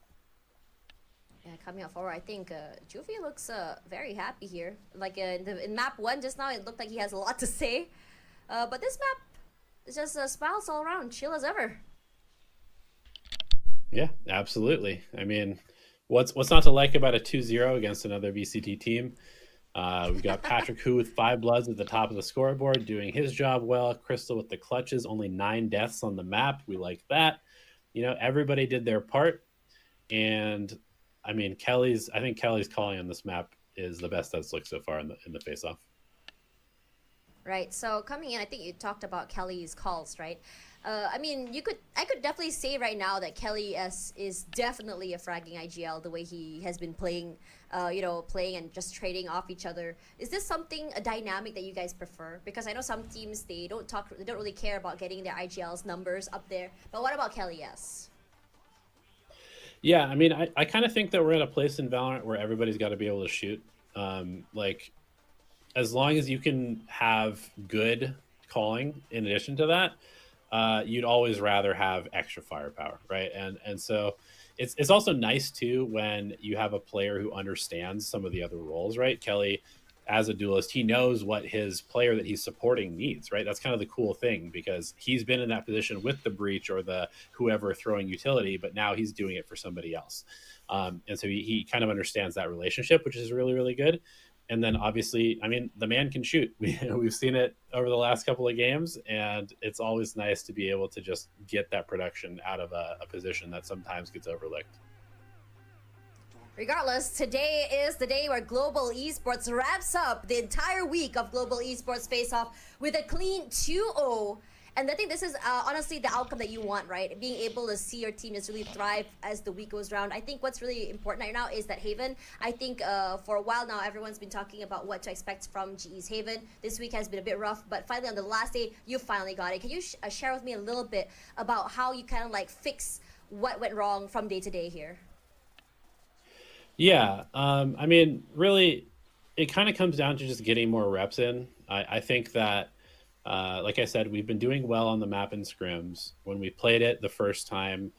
Yeah, coming up forward, I think Juvie looks very happy here. Like in map 1 just now, it looked like he has a lot to say. But this map is just smiles all around, chill as ever. Yeah, absolutely. I mean, what's not to like about a 2-0 against another VCT team? We've got Patrick Hu with 5 bloods at the top of the scoreboard, doing his job well. Crystal with the clutches, only 9 deaths on the map. We like that. You know, everybody did their part, and I mean, I think Kelly's calling on this map is the best that's looked so far in the face-off. Right. So coming in, I think you talked about Kelly's calls, right? I mean, I could definitely say right now that Kelly is definitely a fragging IGL the way he has been playing, you know, playing and just trading off each other. Is this a dynamic that you guys prefer? Because I know some teams they don't really care about getting their IGL's numbers up there. But what about Kelly S? Yeah, I mean, I kind of think that we're at a place in Valorant where everybody's got to be able to shoot. Like, as long as you can have good calling in addition to that, you'd always rather have extra firepower, right? And so it's also nice too when you have a player who understands some of the other roles, right? Kelly, as a duelist, he knows what his player that he's supporting needs, right? That's kind of the cool thing because he's been in that position with the breach or the whoever throwing utility, but now he's doing it for somebody else. And so he kind of understands that relationship, which is really, really good. And then obviously, I mean, the man can shoot. We've seen it over the last couple of games, and it's always nice to be able to just get that production out of a position that sometimes gets overlooked. Regardless, today is the day where Global Esports wraps up the entire week of Global Esports Face-Off with a clean 2-0. And I think this is honestly the outcome that you want, right? Being able to see your team just really thrive as the week goes around. I think what's really important right now is that Haven, I think for a while now, everyone's been talking about what to expect from GE's Haven. This week has been a bit rough, but finally on the last day, you finally got it. Can you share with me a little bit about how you kind of like fix what went wrong from day to day here? Yeah, I mean, really, it kind of comes down to just getting more reps in. I think that, like I said, we've been doing well on the map in scrims. When we played it the first time,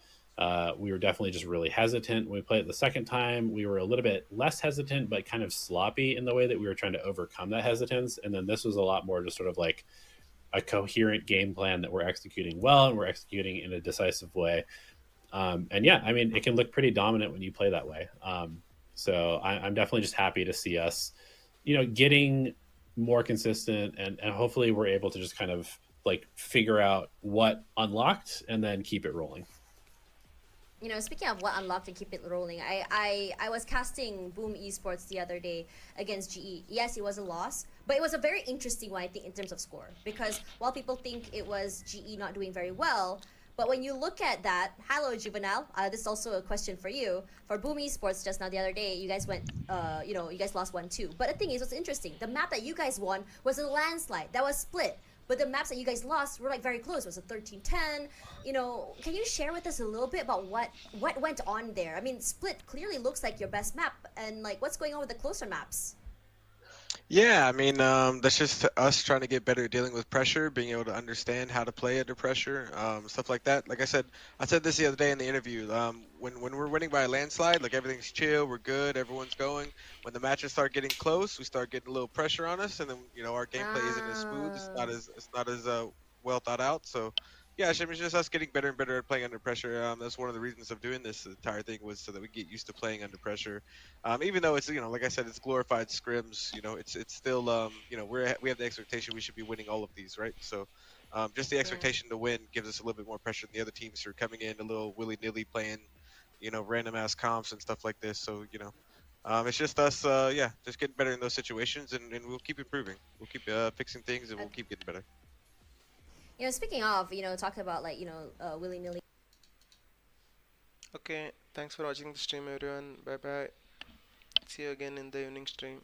we were definitely just really hesitant. When we played it the second time, we were a little bit less hesitant, but kind of sloppy in the way that we were trying to overcome that hesitance. And then this was a lot more just sort of like a coherent game plan that we're executing well, and we're executing in a decisive way. And yeah, I mean, it can look pretty dominant when you play that way. So I'm definitely just happy to see us, you know, getting more consistent, and hopefully we're able to just kind of like figure out what unlocked and then keep it rolling. You know, speaking of what unlocked and keep it rolling, I was casting Boom Esports the other day against GE. Yes, it was a loss, but it was a very interesting one, I think, in terms of score. Because while people think it was GE not doing very well, but when you look at that, hello Juvenile, this is also a question for you. For Boom Esports just now the other day, you guys went, you guys lost 1-2. But the thing is, what's interesting, the map that you guys won was a landslide that was split but the maps that you guys lost were like very close. It was a 13-10. You know, can you share with us a little bit about what went on there? I mean, Split clearly looks like your best map, and like what's going on with the closer maps? Yeah, I mean, that's just us trying to get better at dealing with pressure, being able to understand how to play under pressure, stuff like that. Like I said this the other day in the interview. When we're winning by a landslide, like everything's chill, we're good, everyone's going. When the matches start getting close, we start getting a little pressure on us, and then our gameplay isn't as smooth. It's not as well thought out. So yeah, I mean, it's just us getting better and better at playing under pressure. That's one of the reasons of doing this entire thing, was so that we get used to playing under pressure. Even though it's like I said, it's glorified scrims. It's still we have the expectation we should be winning all of these, right? So just the expectation to win gives us a little bit more pressure than the other teams who are coming in a little willy-nilly playing random ass comps and stuff like this. So it's just us just getting better in those situations, and we'll keep improving. We'll keep fixing things, and we'll keep getting better. You know, speaking of, talking about like, willy-nilly. Okay, thanks for watching the stream, everyone. Bye bye. See you again in the evening stream.